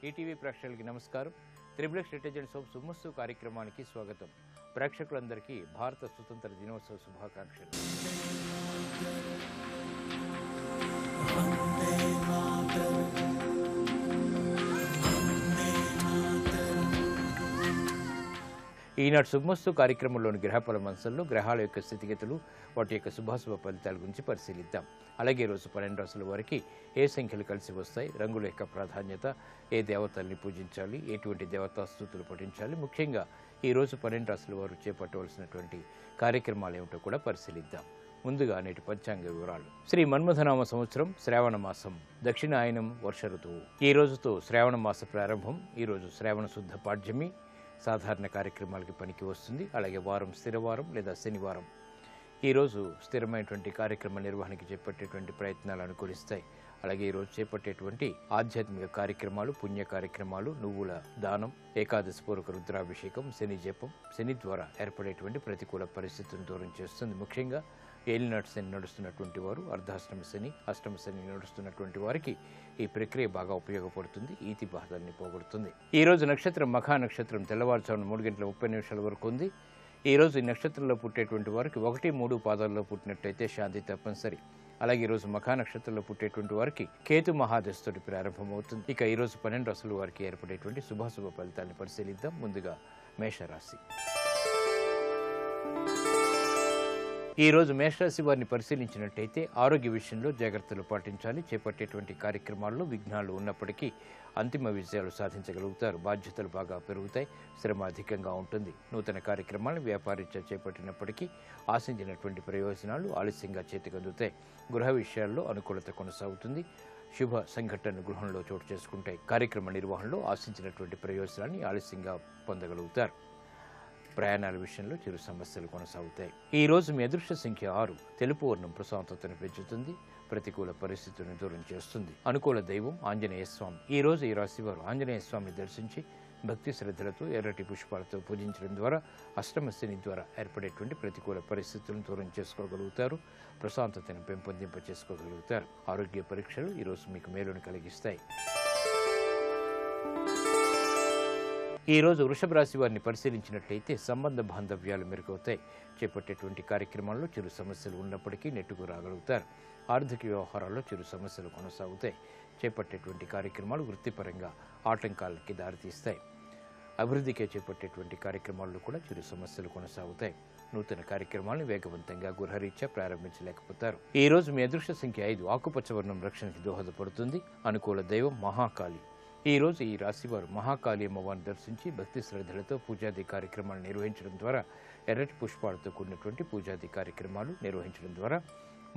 ETV ప్రేక్షకులకి నమస్కారం. Triple intelligence of సుమస్సు కార్యక్రమానికి స్వాగతం. ప్రేక్షకులందరికీ భారత స్వతంత్ర దినోత్సవ శుభాకాంక్షలు. ఈనాడు శుభమస్తు కార్యక్రమంలోని గ్రహఫల మంచంలో గ్రహాల యొక్క స్థితిగతులు, వాటి యొక్క శుభాశుభ ఫలితాల గురించి పరిశీలిద్దాం. అలాగే ఈరోజు 12 రాశుల వారికి ఏ సంఖ్యలు కలిసి వస్తాయి, రంగుల యొక్క ప్రాధాన్యత, ఏ దేవతల్ని పూజించాలి, ఎటువంటి దేవతా స్తుతులు పఠించాలి, ముఖ్యంగా ఈరోజు 12 రాశుల వారు చేపట్టవలసినటువంటి కార్యక్రమాలు ఏమిటో కూడా పరిశీలిద్దాం. ముందుగా నేటి పంచాంగ వివరాలు. శ్రీ మన్మథనామ సంవత్సరం శ్రావణ మాసం, దక్షిణాయనం, వర్ష ఋతువు. ఈ రోజుతో శ్రావణ మాస ప్రారంభం. ఈరోజు శ్రావణ శుద్ధ పాడ్యమి, సాధారణ కార్యక్రమాలకి పనికి వస్తుంది. అలాగే వారం స్థిరవారం లేదా శనివారం. ఈరోజు స్థిరమైనటువంటి కార్యక్రమ నిర్వహణకి చేపట్టేటువంటి ప్రయత్నాలు అనుకూలిస్తాయి. అలాగే ఈరోజు చేపట్టేటువంటి ఆధ్యాత్మిక కార్యక్రమాలు, పుణ్య కార్యక్రమాలు, నువ్వుల దానం, ఏకాదశి పూర్వక రుద్రాభిషేకం, శని జపం, శని ద్వారా ఏర్పడేటువంటి ప్రతికూల పరిస్థితులను దూరం చేస్తుంది. ముఖ్యంగా ఏలినాటి శని నడుస్తున్నటువంటి వారు, అర్ధాష్టమ శని, అష్టమ శని నడుస్తున్నటువంటి వారికి ఈ ప్రక్రియ బాగా ఉపయోగపడుతుంది. ఈతి బాధల్ని పోగొడుతుంది. ఈ రోజు నక్షత్రం మఖా నక్షత్రం తెల్లవారుజామున 3:30 వరకు ఉంది. ఈ రోజు ఈ నక్షత్రంలో పుట్టేటువంటి వారికి 1, 3 పాదాల్లో పుట్టినట్టయితే శాంతి తప్పనిసరి. అలాగే ఈరోజు మఖా నక్షత్రంలో పుట్టేటువంటి వారికి కేతు మహాదశతోటి ప్రారంభమవుతుంది. ఇక ఈరోజు 12 రాశుల వారికి ఏర్పడేటువంటి శుభాశుభ ఫలితాలను పరిశీలిద్దాం. ముందుగా మేషరాశి. ఈ రోజు మేషరాశి వారిని పరిశీలించినట్టయితే ఆరోగ్య విషయంలో జాగ్రత్తలు పాటించాలి. చేపట్టేటువంటి కార్యక్రమాల్లో విఘ్నాలు ఉన్నప్పటికీ అంతిమ విజయాలు సాధించగలుగుతారు. బాధ్యతలు బాగా పెరుగుతాయి. శ్రమ అధికంగా ఉంటుంది. నూతన కార్యక్రమాలను వ్యాపారీత్యా చేపట్టినప్పటికీ ఆశించినటువంటి ప్రయోజనాలు ఆలస్యంగా చేతికందుతాయి. గృహ విషయాల్లో అనుకూలత కొనసాగుతుంది. శుభ సంఘటనలు గృహంలో చోటు చేసుకుంటాయి. కార్యక్రమ నిర్వహణలో ఆశించినటువంటి ప్రయోజనాన్ని ఆలస్యంగా పొందగలుగుతారు. ప్రయాణాల విషయంలో చిరు సమస్యలు కొనసాగుతాయి. ఈ రోజు మీ అదృష్ట సంఖ్య 6. తెలుపు వర్ణం ప్రశాంతతను పెంచుతుంది. ప్రతికూల పరిస్థితులను దూరం చేస్తుంది. అనుకూల దైవం ఆంజనేయ స్వామి. ఈ రోజు ఈ రాశి వారు ఆంజనేయ స్వామిని దర్శించి భక్తి శ్రద్ధలతో ఎర్రటి పుష్పాలతో పూజించడం ద్వారా అష్టమ శని ద్వారా ఏర్పడేటువంటి ప్రతికూల పరిస్థితులను దూరం చేసుకోగలుగుతారు. ప్రశాంతతను పెంపొందింప చేసుకోగలుగుతారు. ఆరోగ్య పరీక్షలు ఈరోజు మీకు మేలును కలిగిస్తాయి. ఈ రోజు వృషభ రాశి వారిని పరిశీలించినట్లయితే సంబంధ బాంధవ్యాలు మెరుగవుతాయి. చేపట్టేటువంటి కార్యక్రమాల్లో చిరు సమస్యలు ఉన్నప్పటికీ నెట్టుకు రాగలుగుతారు. ఆర్థిక వ్యవహారాల్లో చిరు సమస్యలు కొనసాగుతాయి. చేపట్టేటువంటి కార్యక్రమాలు వృత్తిపరంగా ఆటంకాలకి దారితీస్తాయి. అభివృద్ధికే చేపట్టేటువంటి కార్యక్రమాల్లో కూడా చిరు సమస్యలు కొనసాగుతాయి. నూతన కార్యక్రమాలను వేగవంతంగా గృహరీత్యా ప్రారంభించలేకపోతారు. ఈ రోజు మీ అదృష్ట సంఖ్య 5. ఆకుపచ్చ వర్ణం రక్షణకి దోహదపడుతుంది. అనుకూల దైవం మహాకాళి. ఈ రోజు ఈ రాశివారు మహాకాళి అమ్మవారిని దర్శించి భక్తి శ్రద్ధలతో పూజాది కార్యక్రమాలు నిర్వహించడం ద్వారా, ఎర్రటి పుష్పాలతో కూడినటువంటి పూజాది కార్యక్రమాలు నిర్వహించడం ద్వారా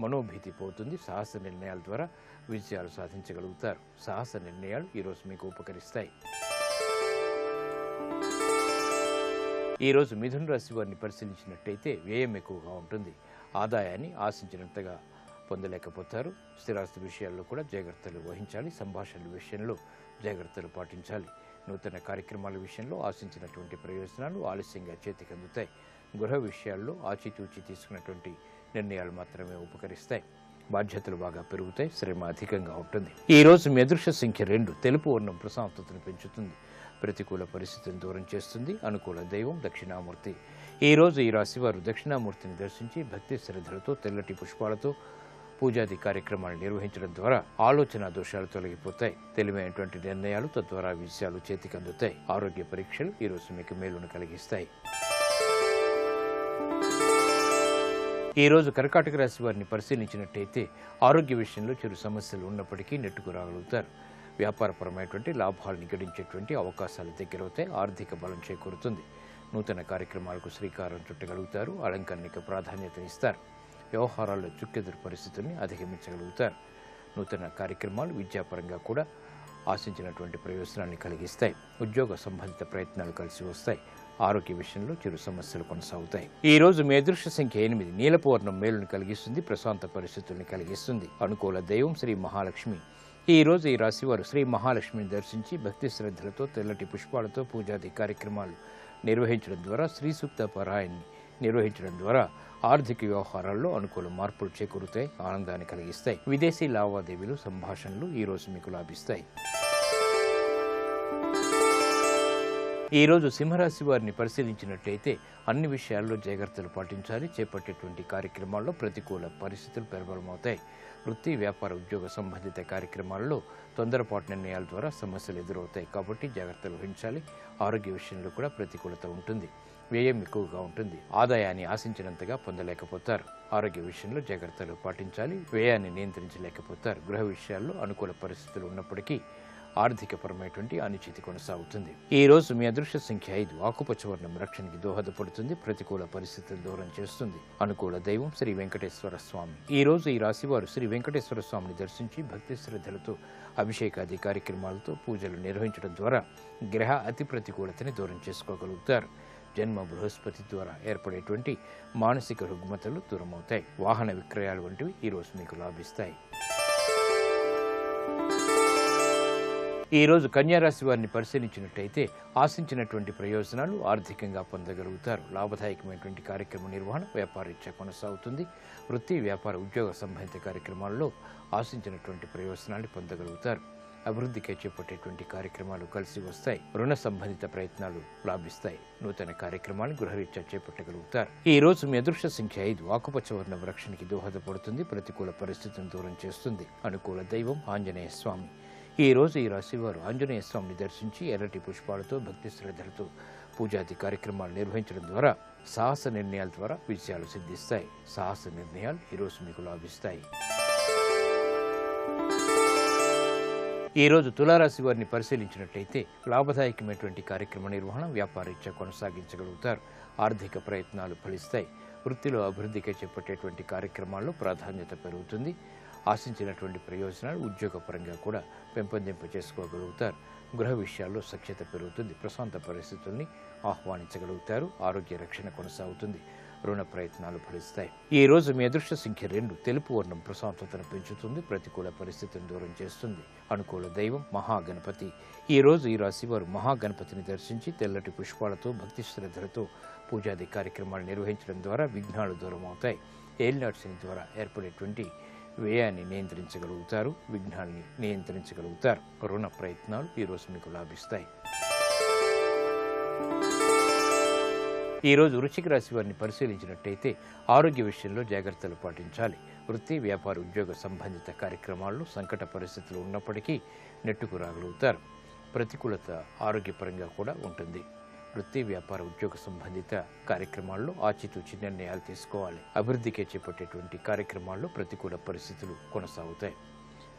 మనోభీతి పోతుంది. సాహస నిర్ణయాల ద్వారా విజయాలు సాధించగలుగుతారు. సాహస నిర్ణయాలు ఈరోజు మీకు ఉపకరిస్తాయి. ఈరోజు మిథున రాశి వారిని పరిశీలించినట్టయితే వ్యయం ఎక్కువగా ఉంటుంది. ఆదాయాన్ని ఆశించినంతగా పొందలేకపోతారు. స్థిరాస్తి విషయాల్లో కూడా జాగ్రత్తలు వహించాలి. సంభాషణల విషయంలో జాగ్రత్తలు పాటించాలి. నూతన కార్యక్రమాల విషయంలో ఆశించినటువంటి ప్రయోజనాలు ఆలస్యంగా చేతికి అందుతాయి. గృహ విషయాల్లో ఆచితూచి తీసుకున్నటువంటి నిర్ణయాలు మాత్రమే ఉపకరిస్తాయి. బాధ్యతలు బాగా పెరుగుతాయి. శ్రమ అధికంగా ఉంటుంది. ఈ రోజు మీ అదృష్ట సంఖ్య 2. తెలుపు వర్ణం ప్రశాంతతను పెంచుతుంది. ప్రతికూల పరిస్థితిని దూరం చేస్తుంది. అనుకూల దైవం దక్షిణామూర్తి. ఈ రోజు ఈ రాశి వారు దక్షిణామూర్తిని దర్శించి భక్తి శ్రద్ధలతో తెల్లటి పుష్పాలతో పూజాది కార్యక్రమాలు నిర్వహించడం ద్వారా ఆలోచన దోషాలు తొలగిపోతాయి. తెలివైనటువంటి నిర్ణయాలు తద్వారా విషయాలు చేతికి అందుతాయి. ఆరోగ్య పరీక్షలు ఈరోజు మీకు మేలును కలిగిస్తాయి. ఈ రోజు కర్కాటక రాశి వారిని పరిశీలించినట్టయితే ఆరోగ్య విషయంలో చిరు సమస్యలు ఉన్నప్పటికీ నెట్టుకు రాగలుగుతారు. వ్యాపారపరమైనటువంటి లాభాలను గడించేటువంటి అవకాశాలు దగ్గరవుతాయి. ఆర్థిక బలం చేకూరుతుంది. నూతన కార్యక్రమాలకు శ్రీకారం చుట్టగలుగుతారు. అలంకరణకు ప్రాధాన్యతనిస్తారు. వ్యవహారాల్లో చుక్కెదురు పరిస్థితుల్ని అధిగమించగలుగుతారు. నూతన కార్యక్రమాలు విద్యాపరంగా కూడా ఆశించినటువంటి ప్రయోజనాన్ని కలిగిస్తాయి. ఉద్యోగ సంబంధిత ప్రయత్నాలు కలిసి వస్తాయి. ఆరోగ్య విషయంలో చిరు సమస్యలు కొనసాగుతాయి. ఈ రోజు మీ అదృష్ట సంఖ్య 8. నీలపు వర్ణం మేలును కలిగిస్తుంది. ప్రశాంత పరిస్థితుల్ని కలిగిస్తుంది. అనుకూల దైవం శ్రీ మహాలక్ష్మి. ఈ రోజు ఈ రాశివారు శ్రీ మహాలక్ష్మిని దర్శించి భక్తి శ్రద్ధలతో తెల్లటి పుష్పాలతో పూజాది కార్యక్రమాలు నిర్వహించడం ద్వారా, శ్రీ సూక్త పారాయణని నిర్వహించడం ద్వారా ఆర్థిక వ్యవహారాల్లో అనుకూల మార్పులు చేకూరుతాయి. ఆనందాన్ని కలిగిస్తాయి. విదేశీ లావాదేవీలు, సంభాషణలు ఈ రోజు మీకు లాభిస్తాయి. ఈ రోజు సింహరాశి వారిని పరిశీలించినట్లయితే అన్ని విషయాల్లో జాగ్రత్తలు పాటించాలి. చేపట్టేటువంటి కార్యక్రమాల్లో ప్రతికూల పరిస్థితులు ప్రబలమవుతాయి. వృత్తి, వ్యాపార, ఉద్యోగ సంబంధిత కార్యక్రమాల్లో తొందరపాటు నిర్ణయాల ద్వారా సమస్యలు ఎదురవుతాయి కాబట్టి జాగ్రత్తలు వహించాలి. ఆరోగ్య విషయంలో కూడా ప్రతికూలత ఉంటుంది. వ్యయం ఎక్కువగా ఉంటుంది. ఆదాయాన్ని ఆశించినంతగా పొందలేకపోతారు. ఆరోగ్య విషయంలో జాగ్రత్తలు పాటించాలి. వ్యయాన్ని నియంత్రించలేకపోతారు. గృహ విషయాల్లో అనుకూల పరిస్థితులు ఉన్నప్పటికీ ఆర్థికపరమైనటువంటి అనిశ్చితి కొనసాగుతుంది. ఈ రోజు మీ అదృష్ట సంఖ్య 5. ఆకుపచ్చ వర్ణం రక్షణకి దోహదపడుతుంది. ప్రతికూల పరిస్థితులు దూరం చేస్తుంది. అనుకూల దైవం శ్రీ వెంకటేశ్వర స్వామి. ఈ రోజు ఈ రాశి వారు శ్రీ వెంకటేశ్వర స్వామిని దర్శించి భక్తి శ్రద్ధలతో అభిషేకాది కార్యక్రమాలతో పూజలు నిర్వహించడం ద్వారా గ్రహ అతి ప్రతికూలతని దూరం చేసుకోగలుగుతారు. జన్మ బృహస్పతి ద్వారా ఏర్పడేటువంటి మానసిక రుగ్మతలు దూరమవుతాయి. వాహన విక్రయాలు వంటివి ఈరోజు మీకు లాభిస్తాయి. ఈ రోజు కన్యారాశి వారిని పరిశీలించినట్టయితే ఆశించినటువంటి ప్రయోజనాలు ఆర్థికంగా పొందగలుగుతారు. లాభదాయకమైనటువంటి కార్యక్రమ నిర్వహణ వ్యాపారరీత్యా కొనసాగుతుంది. వృత్తి, వ్యాపార, ఉద్యోగ సంబంధిత కార్యక్రమాల్లో ఆశించినటువంటి ప్రయోజనాలు పొందగలుగుతారు. అభివృద్ధికి చేపట్టేటువంటి కార్యక్రమాలు కలిసి వస్తాయి. రుణ సంబంధిత ప్రయత్నాలు లాభిస్తాయి. నూతన కార్యక్రమాలు గృహరీత్యా చేపట్టగలుగుతారు. ఈ రోజు మీ అదృష్ట సంఖ్య 5. ఆకుపచ్చ వర్ణం రక్షణకి దోహదపడుతుంది. ప్రతికూల పరిస్థితులను దూరం చేస్తుంది. అనుకూల దైవం ఆంజనేయ స్వామి. ఈ రోజు ఈ రాశి వారు ఆంజనేయ స్వామిని దర్శించి ఎర్రటి పుష్పాలతో భక్తి శ్రద్ధలతో పూజాది కార్యక్రమాలు నిర్వహించడం ద్వారా సాహస నిర్ణయాల ద్వారా విజయాలు సిద్ధిస్తాయి. సాహస నిర్ణయాలు ఈరోజు మీకు లాభిస్తాయి. ఈ రోజు తులారాశి వారిని పరిశీలించినట్లయితే లాభదాయకమైనటువంటి కార్యక్రమ నిర్వహణ వ్యాపారరీత్యా కొనసాగించగలుగుతారు. ఆర్థిక ప్రయత్నాలు ఫలిస్తాయి. వృత్తిలో అభివృద్ధికి చేపట్టేటువంటి కార్యక్రమాల్లో ప్రాధాన్యత పెరుగుతుంది. ఆశించినటువంటి ప్రయోజనాలు ఉద్యోగపరంగా కూడా పెంపొందింప చేసుకోగలుగుతారు. గృహ విషయాల్లో సఖ్యత పెరుగుతుంది. ప్రశాంత పరిస్థితుల్ని ఆహ్వానించగలుగుతారు. ఆరోగ్య రక్షణ కొనసాగుతుంది. రుణ ప్రయత్నాలు ఫలిస్తాయి. ఈ రోజు మీ అదృష్ట సంఖ్య 2. తెలుపు వర్ణం ప్రశాంతతను పెంచుతుంది. ప్రతికూల పరిస్థితిని దూరం చేస్తుంది. అనుకూల దైవం మహాగణపతి. ఈ రోజు ఈ రాశి వారు మహాగణపతిని దర్శించి తెల్లటి పుష్పాలతో భక్తి శ్రద్ధలతో పూజాది కార్యక్రమాలు నిర్వహించడం ద్వారా విఘ్నాలు దూరం అవుతాయి. ఏలినాటి శని ద్వారా ఏర్పడేటువంటి వ్యయాన్ని నియంత్రించగలుగుతారు. విఘ్నాల్ని నియంత్రించగలుగుతారు. రుణ ప్రయత్నాలు ఈరోజు మీకు లాభిస్తాయి. ఈ రోజు వృశ్చిక రాశి వారిని పరిశీలించినట్టయితే ఆరోగ్య విషయంలో జాగ్రత్తలు పాటించాలి. వృత్తి, వ్యాపార, ఉద్యోగ సంబంధిత కార్యక్రమాల్లో సంకట పరిస్థితులు ఉన్నప్పటికీ నెట్టుకు రాగలుగుతారు. ప్రతికూలత ఆరోగ్యపరంగా కూడా ఉంటుంది. వృత్తి, వ్యాపార, ఉద్యోగ సంబంధిత కార్యక్రమాల్లో ఆచితూచి నిర్ణయాలు తీసుకోవాలి. అభివృద్ధికి చేపట్టేటువంటి కార్యక్రమాల్లో ప్రతికూల పరిస్థితులు కొనసాగుతాయి.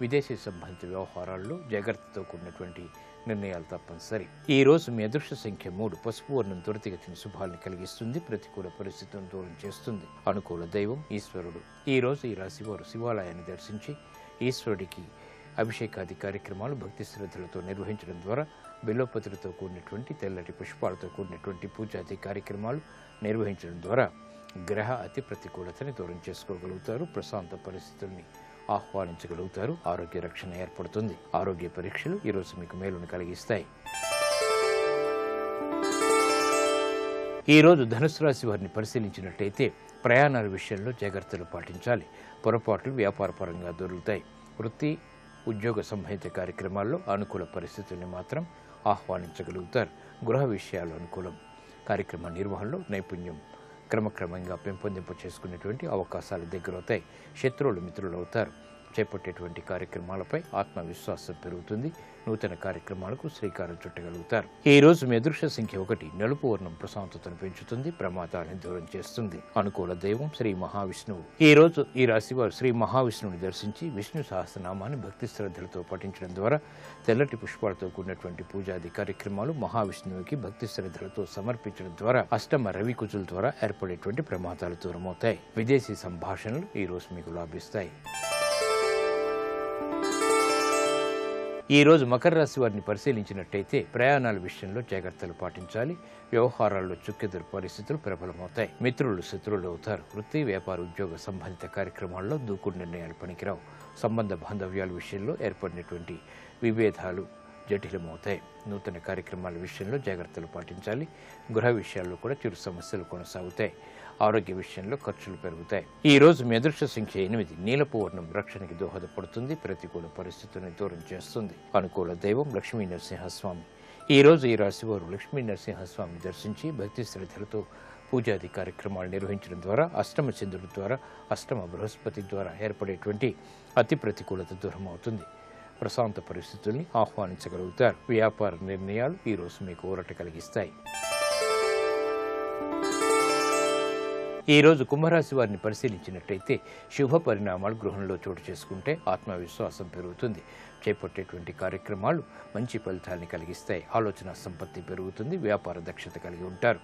విదేశీ సంబంధిత వ్యవహారాల్లో జాగ్రత్తతో కూడినటువంటి నిర్ణయాలు తప్పనిసరి. ఈ రోజు మీ అదృష్ట సంఖ్య 3. పసుపు వర్ణం త్వరితగతిన శుభాలను కలిగిస్తుంది. ప్రతికూల పరిస్థితులను దూరం చేస్తుంది. అనుకూల దైవం ఈశ్వరుడు. ఈ రోజు ఈ రాశి వారు శివాలయాన్ని దర్శించి ఈశ్వరుడికి అభిషేకాది కార్యక్రమాలు భక్తి శ్రద్ధలతో నిర్వహించడం ద్వారా బిల్వపత్రితో కూడినటువంటి తెల్లటి పుష్పాలతో కూడినటువంటి పూజాది కార్యక్రమాలు నిర్వహించడం ద్వారా గ్రహ అతి ప్రతికూలతని దూరం చేసుకోగలుగుతారు. ప్రశాంత పరిస్థితుల్ని ఆహ్వానించగలుగుతారు. ఆరోగ్య రక్షణ ఏర్పడుతుంది. ఆరోగ్య పరీక్షలు ఈరోజు మీకు మేలును కలిగిస్తాయి. ఈ రోజు ధనుసు రాశి వారిని పరిశీలించినట్లయితే ప్రయాణాల విషయంలో జాగ్రత్తలు పాటించాలి. పొరపాట్లు వ్యాపారపరంగా దొరుకుతాయి. వృత్తి, ఉద్యోగ సంబంధిత కార్యక్రమాల్లో అనుకూల పరిస్థితుల్ని మాత్రం ఆహ్వానించగలుగుతారు. గృహ విషయాలు అనుకూలం. కార్యక్రమ నిర్వహణలో నైపుణ్యం క్రమక్రమంగా పెంపొందింప చేసుకునేటువంటి అవకాశాలు దగ్గరవుతాయి. శత్రువులు మిత్రులు అవుతారు. చేపట్టేటువంటి కార్యక్రమాలపై ఆత్మవిశ్వాసం పెరుగుతుంది. నూతన కార్యక్రమాలకు శ్రీకారం చుట్టగలుగుతారు. ఈ రోజు మీ అదృష్ట సంఖ్య 1. నలుపు వర్ణం ప్రశాంతతను పెంచుతుంది. ప్రమాదాలను దూరం చేస్తుంది. అనుకూల దైవం శ్రీ మహావిష్ణువు. ఈ రోజు ఈ రాశి వారు శ్రీ మహావిష్ణువుని దర్శించి విష్ణు సహస్రనామాన్ని భక్తి శ్రద్ధలతో పఠించడం ద్వారా తెల్లటి పుష్పాలతో కూడినటువంటి పూజాది కార్యక్రమాలు మహావిష్ణువుకి భక్తి శ్రద్ధలతో సమర్పించడం ద్వారా అష్టమ రవి కుజుల ద్వారా ఏర్పడేటువంటి ప్రమాదాలు దూరమవుతాయి. విదేశీ సంభాషణలు ఈ రోజు మీకు లాభిస్తాయి. ఈ రోజు మకర రాశి వారిని పరిశీలించినట్టయితే ప్రయాణాల విషయంలో జాగ్రత్తలు పాటించాలి. వ్యవహారాల్లో చుక్కెదురు పరిస్థితులు ప్రబలమవుతాయి. మిత్రులు శత్రువులు అవుతారు. వృత్తి, వ్యాపార, ఉద్యోగ సంబంధిత కార్యక్రమాల్లో దూకుడు నిర్ణయాలు పనికిరావు. సంబంధ బాంధవ్యాల విషయంలో ఏర్పడినటువంటి విభేదాలు జటిలమవుతాయి. నూతన కార్యక్రమాల విషయంలో జాగ్రత్తలు పాటించాలి. గృహ విషయాల్లో కూడా చిరు సమస్యలు కొనసాగుతాయి. ఆరోగ్య విషయంలో ఖర్చులు పెరుగుతాయి. ఈ రోజు మీ అదృష్ట సంఖ్య 8. నీలపు వర్ణం రక్షణకి దోహదపడుతుంది. ప్రతికూల పరిస్థితులను దూరం చేస్తుంది. అనుకూల దైవం లక్ష్మీ నరసింహస్వామి. ఈరోజు ఈ రాశి వారు లక్ష్మీ నరసింహస్వామిని దర్శించి భక్తి శ్రద్ధలతో పూజాది కార్యక్రమాలు నిర్వహించడం ద్వారా అష్టమ చంద్రుడి ద్వారా అష్టమ బృహస్పతి ద్వారా ఏర్పడేటువంటి అతి ప్రతికూలత దూరం అవుతుంది. ప్రశాంత పరిస్థితుల్ని ఆహ్వానించగలుగుతారు. వ్యాపార నిర్ణయాలు ఈరోజు మీకు ఊరట కలిగిస్తాయి. ఈరోజు కుంభరాశి వారిని పరిశీలించినట్టయితే శుభ పరిణామాలు గృహంలో చోటు చేసుకుంటే ఆత్మవిశ్వాసం పెరుగుతుంది. చేపట్టేటువంటి కార్యక్రమాలు మంచి ఫలితాన్ని కలిగిస్తాయి. ఆలోచన సంపత్తి పెరుగుతుంది. వ్యాపార దక్షత కలిగి ఉంటారు.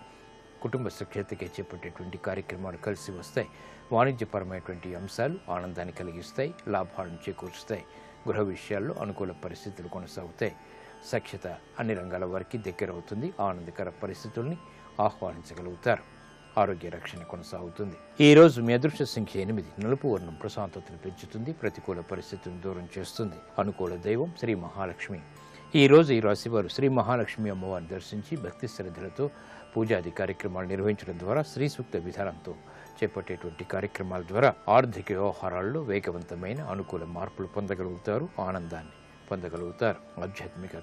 కుటుంబ సుఖ్యతకే చేపట్టేటువంటి కార్యక్రమాలు కలిసి వస్తాయి. వాణిజ్యపరమైనటువంటి అంశాలు ఆనందాన్ని కలిగిస్తాయి, లాభాలను చేకూరుస్తాయి. గృహ విషయాల్లో అనుకూల పరిస్థితులు కొనసాగుతాయి. సఖ్యత అన్ని రంగాల వారికి దగ్గరవుతుంది. ఆనందకర పరిస్థితుల్ని ఆహ్వానించగలుగుతారు. ఆరోగ్య రక్షణ కొనసాగుతుంది. ఈ రోజు మీ అదృష్ట సంఖ్య 8. నలుపు వర్ణం ప్రశాంతతను పెంచుతుంది. ప్రతికూల పరిస్థితులను దూరం చేస్తుంది. అనుకూల దైవం శ్రీ మహాలక్ష్మి. ఈ రోజు ఈ రాశి వారు శ్రీ మహాలక్ష్మి అమ్మవారిని దర్శించి భక్తి శ్రద్ధలతో పూజాది కార్యక్రమాలు నిర్వహించడం ద్వారా శ్రీ సూక్త విధానంతో చేపట్టేటువంటి కార్యక్రమాల ద్వారా ఆర్థిక వ్యవహారాల్లో వేగవంతమైన అనుకూల మార్పులు పొందగలుగుతారు. ఆనందాన్ని పొందగలుగుతారు. ఆధ్యాత్మిక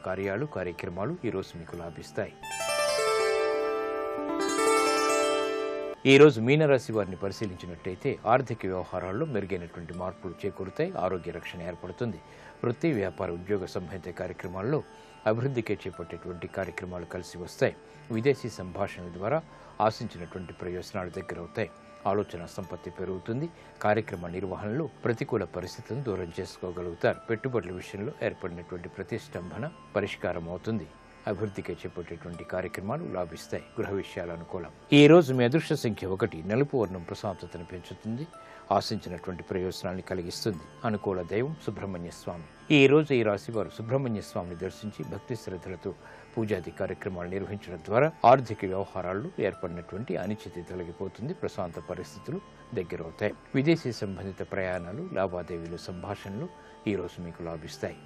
కార్యక్రమాలు ఈరోజు మీకు లాభిస్తాయి. ఈరోజు మీనరాశి వారిని పరిశీలించినట్టయితే ఆర్థిక వ్యవహారాల్లో మెరుగైనటువంటి మార్పులు చేకూరుతాయి. ఆరోగ్య రక్షణ ఏర్పడుతుంది. వృత్తి, వ్యాపార, ఉద్యోగ సంబంధిత కార్యక్రమాల్లో అభివృద్ధికే చేపట్టేటువంటి కార్యక్రమాలు కలిసి వస్తాయి. విదేశీ సంభాషణల ద్వారా ఆశించినటువంటి ప్రయోజనాలు దగ్గరవుతాయి. ఆలోచన సంపత్తి పెరుగుతుంది. కార్యక్రమ నిర్వహణలో ప్రతికూల పరిస్థితులను దూరం చేసుకోగలుగుతారు. పెట్టుబడుల విషయంలో ఏర్పడినటువంటి ప్రతిష్టంభన పరిష్కారం అవుతుంది. అభివృద్ధికి చేపట్టేటువంటి కార్యక్రమాలు లాభిస్తాయి. గృహ విషయాలు అనుకూలం. ఈ రోజు మీ అదృష్ట సంఖ్య 1. నలుపు వర్ణం ప్రశాంతతను పెంచుతుంది. ఆశించినటువంటి ప్రయోజనాన్ని కలిగిస్తుంది. అనుకూల దైవం సుబ్రహ్మణ్య స్వామి. ఈ రోజు ఈ రాశి వారు సుబ్రహ్మణ్య స్వామిని దర్శించి భక్తి శ్రద్ధలతో పూజాది కార్యక్రమాలు నిర్వహించడం ద్వారా ఆర్థిక వ్యవహారాల్లో ఏర్పడినటువంటి అనిశ్చితి తొలగిపోతుంది. ప్రశాంత పరిస్థితులు దగ్గరవుతాయి. విదేశీ సంబంధిత ప్రయాణాలు, లావాదేవీలు, సంభాషణలు ఈరోజు మీకు లాభిస్తాయి.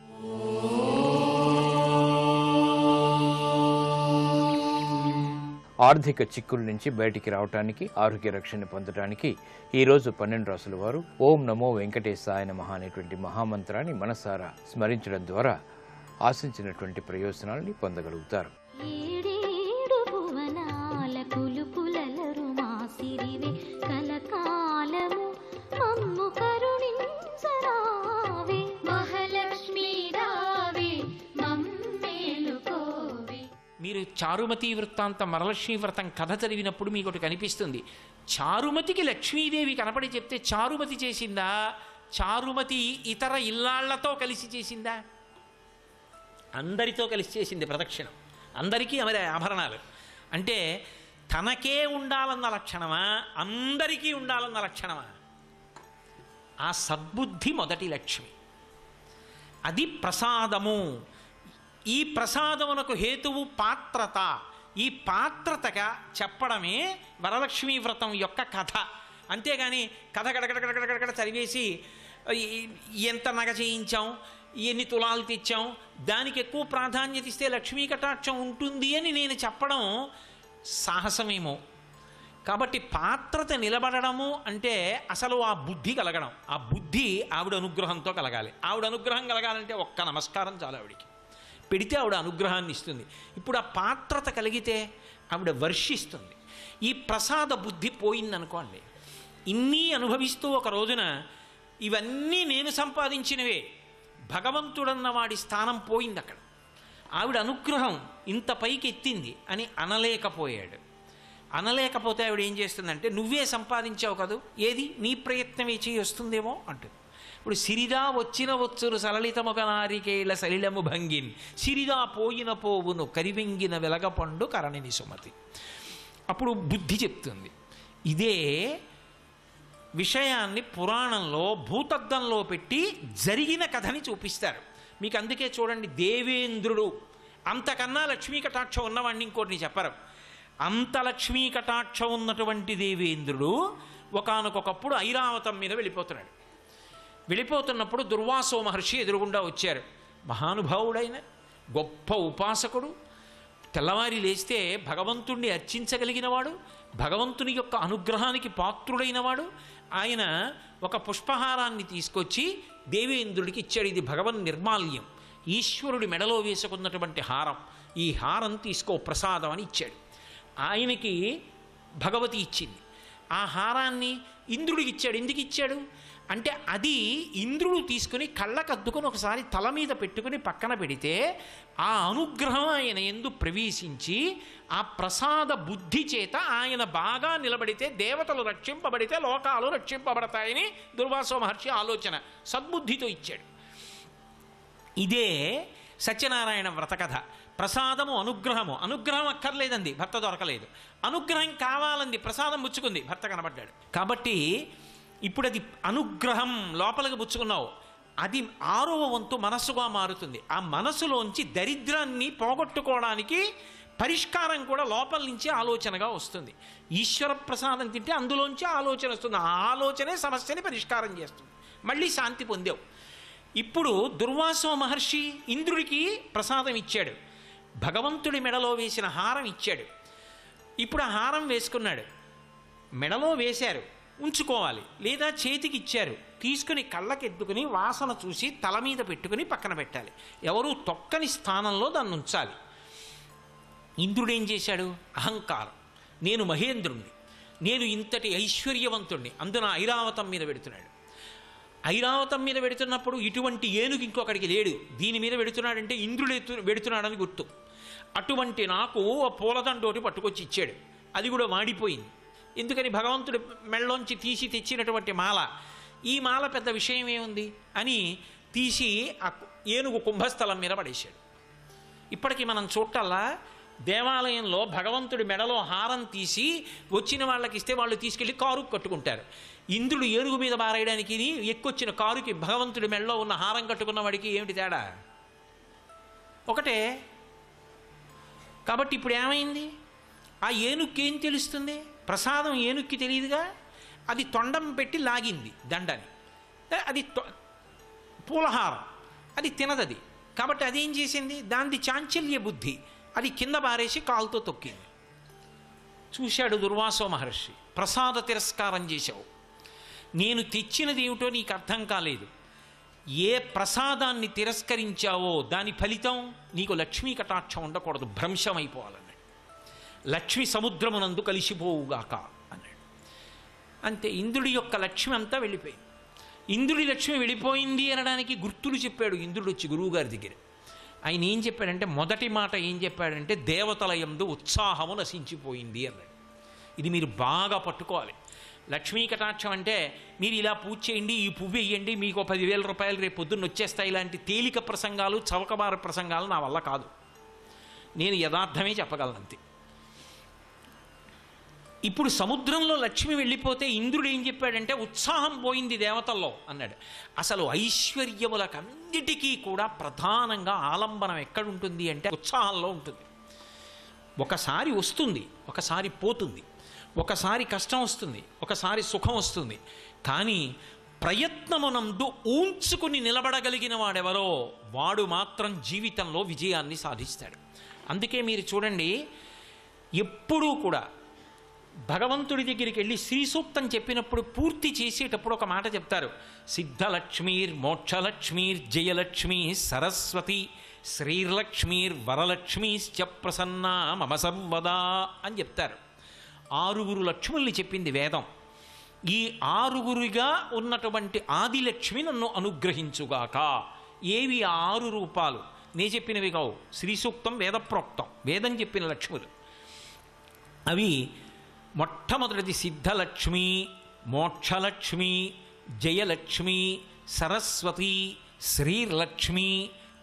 ఆర్థిక చిక్కుల నుంచి బయటికి రావడానికి, ఆరోగ్య రక్షణ పొందడానికి ఈరోజు 12 రాసుల వారు ఓం నమో వెంకటేశాయ నమః అనేటువంటి మహామంత్రాన్ని మనసారా స్మరించడం ద్వారా ఆశించినటువంటి ప్రయోజనాలని పొందగలుగుతారు. మీరు చారుమతి వృత్తాంతం వరలక్ష్మీ వ్రతం కథ చదివినప్పుడు మీకు ఒకటి కనిపిస్తుంది. చారుమతికి లక్ష్మీదేవి కనపడి చెప్తే చారుమతి చేసిందా, చారుమతి ఇతర ఇల్లాళ్లతో కలిసి చేసిందా? అందరితో కలిసి చేసింది ప్రదక్షిణం. అందరికీ ఆమె ఆభరణాలు. అంటే తనకే ఉండాలన్న లక్షణమా, అందరికీ ఉండాలన్న లక్షణమా? ఆ సద్బుద్ధి మొదటి లక్ష్మి. అది ప్రసాదము. ఈ ప్రసాదమునకు హేతువు పాత్రత. ఈ పాత్రతగా చెప్పడమే వరలక్ష్మీ వ్రతం యొక్క కథ. అంతేగాని కథ గడగడగడగడగడ చదివేసి ఎంత నగ చేయించాం, ఎన్ని తులాలు తెచ్చాం, దానికి ఎక్కువ ప్రాధాన్యత ఇస్తే లక్ష్మీ కటాక్షం ఉంటుంది అని నేను చెప్పడం సాహసమేమో. కాబట్టి పాత్రత నిలబడము అంటే అసలు ఆ బుద్ధి కలగడం. ఆ బుద్ధి ఆవిడ అనుగ్రహంతో కలగాలి. ఆవిడ అనుగ్రహం కలగాలంటే ఒక్క నమస్కారం చాలు ఆవిడికి. పెడితే ఆవిడ అనుగ్రహాన్ని ఇస్తుంది. ఇప్పుడు ఆ పాత్రత కలిగితే ఆవిడ వర్షిస్తుంది. ఈ ప్రసాద బుద్ధి పోయిందనుకోండి, ఇన్ని అనుభవిస్తూ ఒక రోజున ఇవన్నీ నేను సంపాదించినవే, భగవంతుడన్న వాడి స్థానం పోయింది అక్కడ. ఆవిడ అనుగ్రహం ఇంత పైకి ఎత్తింది అని అనలేకపోయాడు. అనలేకపోతే ఆవిడ ఏం చేస్తుందంటే, నువ్వే సంపాదించావు కదూ, ఏది నీ ప్రయత్నమే చేయి వస్తుందేమో అంటుంది. ఇప్పుడు సిరిదా వచ్చిన వచ్చురు సలలితముగ నారికేళ సలిలము భంగిన్, సిరిదా పోయిన పోవును కరివెంగిన వెలగపండు కరణిని సుమతి. అప్పుడు బుద్ధి చెప్తుంది. ఇదే విషయాన్ని పురాణంలో భూతద్దంలో పెట్టి జరిగిన కథని చూపిస్తారు మీకు. అందుకే చూడండి, దేవేంద్రుడు అంతకన్నా లక్ష్మీ కటాక్షం ఉన్నవాడిని ఇంకోటిని చెప్పరు. అంత లక్ష్మీ కటాక్షం ఉన్నటువంటి దేవేంద్రుడు ఒకానొకప్పుడు ఐరావతం మీద వెళ్ళిపోతున్నాడు. వెళ్ళిపోతున్నప్పుడు దుర్వాసో మహర్షి ఎదురుగుండా వచ్చారు. మహానుభావుడైన గొప్ప ఉపాసకుడు, తెల్లవారి లేస్తే భగవంతుణ్ణి అర్చించగలిగినవాడు, భగవంతుని యొక్క అనుగ్రహానికి పాత్రుడైనవాడు. ఆయన ఒక పుష్పహారాన్ని తీసుకొచ్చి దేవేంద్రుడికి ఇచ్చాడు. ఇది భగవన్ నిర్మాల్యం, ఈశ్వరుడి మెడలో వేసుకున్నటువంటి హారం, ఈ హారం తీసుకో ప్రసాదం అని ఇచ్చాడు. ఆయనకి భగవతి ఇచ్చింది. ఆ హారాన్ని ఇంద్రుడికి ఇచ్చాడు. ఎందుకు ఇచ్చాడు అంటే అది ఇంద్రుడు తీసుకుని కళ్ళకద్దుకొని ఒకసారి తల మీద పెట్టుకుని పక్కన పెడితే ఆ అనుగ్రహం ఆయన యందు ప్రవేశించి ఆ ప్రసాద బుద్ధి చేత ఆయన బాగా నిలబడితే దేవతలు రక్షింపబడితే లోకాలు రక్షింపబడతాయని దుర్వాసో మహర్షి ఆలోచన సద్బుద్ధితో ఇచ్చాడు. ఇదే సత్యనారాయణ వ్రతకథ. ప్రసాదము అనుగ్రహము. అనుగ్రహం అక్కర్లేదండి, భర్త దొరకలేదు. అనుగ్రహం కావాలంది, ప్రసాదం పుచ్చుకుంది, భర్త కనబడ్డాడు. కాబట్టి ఇప్పుడు అది అనుగ్రహం లోపలికి పుచ్చుకున్నావు, అది 6వ వంతు మనస్సుగా మారుతుంది. ఆ మనసులోంచి దరిద్రాన్ని పోగొట్టుకోవడానికి పరిష్కారం కూడా లోపల నుంచి ఆలోచనగా వస్తుంది. ఈశ్వర ప్రసాదం తింటే అందులోంచి ఆలోచన వస్తుంది. ఆ ఆలోచనే సమస్యని పరిష్కారం చేస్తుంది. మళ్ళీ శాంతి పొందావు. ఇప్పుడు దుర్వాసో మహర్షి ఇంద్రుడికి ప్రసాదం ఇచ్చాడు, భగవంతుడి మెడలో వేసిన హారం ఇచ్చాడు. ఇప్పుడు ఆ హారం వేసుకున్నాడు. మెడలో వేశారు, ఉంచుకోవాలి, లేదా చేతికి ఇచ్చారు, తీసుకుని కళ్ళకెత్తుకుని వాసన చూసి తల మీద పెట్టుకుని పక్కన పెట్టాలి. ఎవరు తొక్కని స్థానంలో దాన్ని ఉంచాలి. ఇంద్రుడు ఏం చేశాడు? అహంకారం, నేను మహేంద్రుణ్ణి, నేను ఇంతటి ఐశ్వర్యవంతుణ్ణి, అందున ఐరావతం మీద పెడుతున్నాడు. ఐరావతం మీద పెడుతున్నప్పుడు ఇటువంటి ఏనుగు ఇంకొకడికి లేడు, దీని మీద పెడుతున్నాడంటే ఇంద్రుడు పెడుతున్నాడని గుర్తు. అటువంటి నాకు పూలదండోటి పట్టుకొచ్చి ఇచ్చాడు, అది కూడా వాడిపోయింది. ఎందుకని? భగవంతుడు మెళ్ళలోంచి తీసి తెచ్చినటువంటి మాల. ఈ మాల పెద్ద విషయం ఏముంది అని తీసి ఆ ఏనుగు కుంభస్థలం మీద పడేశాడు. ఇప్పటికీ మనం చూడటల్లా దేవాలయంలో భగవంతుడి మెడలో హారం తీసి వచ్చిన వాళ్ళకి ఇస్తే వాళ్ళు తీసుకెళ్ళి కారుకు కట్టుకుంటారు. ఇంద్రుడు ఏనుగు మీద బారేయడానికి ఎక్కువచ్చిన కారుకి భగవంతుడి మెడలో ఉన్న హారం కట్టుకున్న వాడికి ఏమిటి తేడా? ఒకటే. కాబట్టి ఇప్పుడు ఏమైంది? ఆ ఏనుక్కి ఏం తెలుస్తుంది? ప్రసాదం ఏనుక్కి తెలియదుగా. అది తొండం పెట్టి లాగింది దండని, అది పూలహారం, అది తినదది. కాబట్టి అదేం చేసింది? దానిది చాంచల్య బుద్ధి, అది కింద బారేసి కాలుతో తొక్కింది. చూశాడు దుర్వాసో మహర్షి, ప్రసాద తిరస్కారం చేశావు, నేను తెచ్చినది ఏమిటో నీకు అర్థం కాలేదు. ఏ ప్రసాదాన్ని తిరస్కరించావో దాని ఫలితం నీకు లక్ష్మీ కటాక్షం ఉండకూడదు, భ్రంశం అయిపోవాలన్నాడు. లక్ష్మి సముద్రమునందు కలిసిపోవుగాక అన్నాడు. అంతే, ఇంద్రుడి యొక్క లక్ష్మి అంతా వెళ్ళిపోయింది. ఇంద్రుడి లక్ష్మి వెళ్ళిపోయింది అనడానికి గుర్తులు చెప్పాడు ఇంద్రుడు వచ్చి గురువుగారి దగ్గర. ఆయన ఏం చెప్పాడంటే, మొదటి మాట ఏం చెప్పాడంటే, దేవతల యందు ఉత్సాహము నశించిపోయింది అన్నాడు. ఇది మీరు బాగా పట్టుకోవాలి. లక్ష్మీ కటాక్షం అంటే మీరు ఇలా పూజ చేయండి, ఈ పువ్వు వేయండి, మీకు 10,000 రూపాయలు రేపు పొద్దున్న వచ్చేస్తాయి, ఇలాంటి తేలిక ప్రసంగాలు, చవకబార ప్రసంగాలు నా వల్ల కాదు. నేను యథార్థమే చెప్పగలను అంతే. ఇప్పుడు సముద్రంలో లక్ష్మి వెళ్ళిపోతే ఇంద్రుడు ఏం చెప్పాడంటే, ఉత్సాహం పోయింది దేవతల్లో అన్నాడు. అసలు ఐశ్వర్యములకన్నిటికీ కూడా ప్రధానంగా ఆలంబనం ఎక్కడుంటుంది అంటే ఉత్సాహంలో ఉంటుంది. ఒకసారి వస్తుంది, ఒకసారి పోతుంది, ఒకసారి కష్టం వస్తుంది, ఒకసారి సుఖం వస్తుంది. కానీ ప్రయత్నమునందు ఊంచుకుని నిలబడగలిగిన వాడెవరో వాడు మాత్రం జీవితంలో విజయాన్ని సాధిస్తాడు. అందుకే మీరు చూడండి, ఎప్పుడూ కూడా భగవంతుడి దగ్గరికి వెళ్ళి శ్రీ సూక్తం చెప్పినప్పుడు పూర్తి చేసేటప్పుడు ఒక మాట చెప్తారు. సిద్ధలక్ష్మీర్ మోక్షలక్ష్మీర్ జయలక్ష్మీ సరస్వతి శ్రీర్లక్ష్మీర్ వరలక్ష్మీశ్చ ప్రసన్నా మమ సర్వదా అని చెప్తారు. 6 లక్ష్ముల్ని చెప్పింది వేదం. ఈ 6 ఉన్నటువంటి ఆదిలక్ష్మి నన్ను అనుగ్రహించుగాక. ఏవి ఆ 6 రూపాలు? నే చెప్పినవి కావు, శ్రీ సూక్తం వేదప్రోక్తం, వేదం చెప్పిన లక్ష్ములు. అవి మొట్టమొదటిది సిద్ధలక్ష్మి, మోక్షలక్ష్మి, జయలక్ష్మి, సరస్వతి, శ్రీర్లక్ష్మి,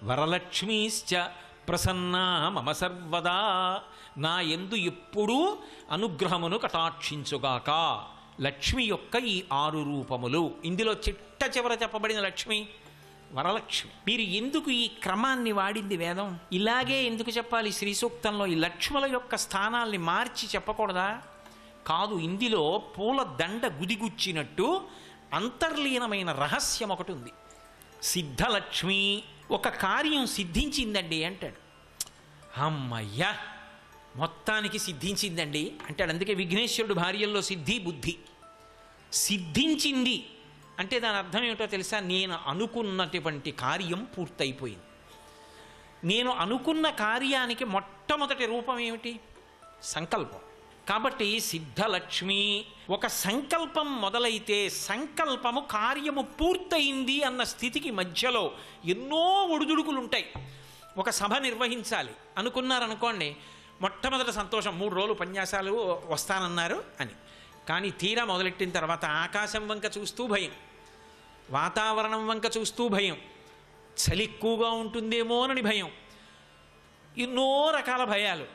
వరలక్ష్మీశ్చ ప్రసన్నా మమ సర్వదా. నా యందు ఎప్పుడూ అనుగ్రహమును కటాక్షించుగాక. లక్ష్మి యొక్క ఈ 6 రూపములు. ఇందులో చిట్ట చివర చెప్పబడిన లక్ష్మి వరలక్ష్మి. మీరు ఎందుకు ఈ క్రమాన్ని వాడింది వేదం? ఇలాగే ఎందుకు చెప్పాలి? శ్రీ సూక్తంలో ఈ లక్ష్ముల యొక్క స్థానాల్ని మార్చి చెప్పకూడదా? కాదు, ఇందులో పూల దండ గుదిగుచ్చినట్టు అంతర్లీనమైన రహస్యం ఒకటి ఉంది. సిద్ధలక్ష్మి, ఒక కార్యం సిద్ధించిందండి అంటాడు. అమ్మయ్యా, మొత్తానికి సిద్ధించిందండి అంటాడు. అందుకే విఘ్నేశ్వరుడు భార్యల్లో సిద్ధి బుద్ధి. సిద్ధించింది అంటే దాని అర్థం ఏమిటో తెలుసా? నేను అనుకున్నటువంటి కార్యం పూర్తయిపోయింది. నేను అనుకున్న కార్యానికి మొట్టమొదటి రూపం ఏమిటి? సంకల్పం. కాబట్టి సిద్ధలక్ష్మి, ఒక సంకల్పం మొదలైతే సంకల్పము కార్యము పూర్తయింది అన్న స్థితికి మధ్యలో ఎన్నో ఒడిదుడుకులు ఉంటాయి. ఒక సభ నిర్వహించాలి అనుకున్నారనుకోండి, మొట్టమొదటి సంతోషం 3 రోజులు ఉపన్యాసాలు వస్తానన్నారు అని. కానీ తీరా మొదలెట్టిన తర్వాత ఆకాశం వంక చూస్తూ భయం, వాతావరణం వంక చూస్తూ భయం, చలి ఎక్కువగా ఉంటుందేమోనని భయం, ఎన్నో రకాల భయాలు.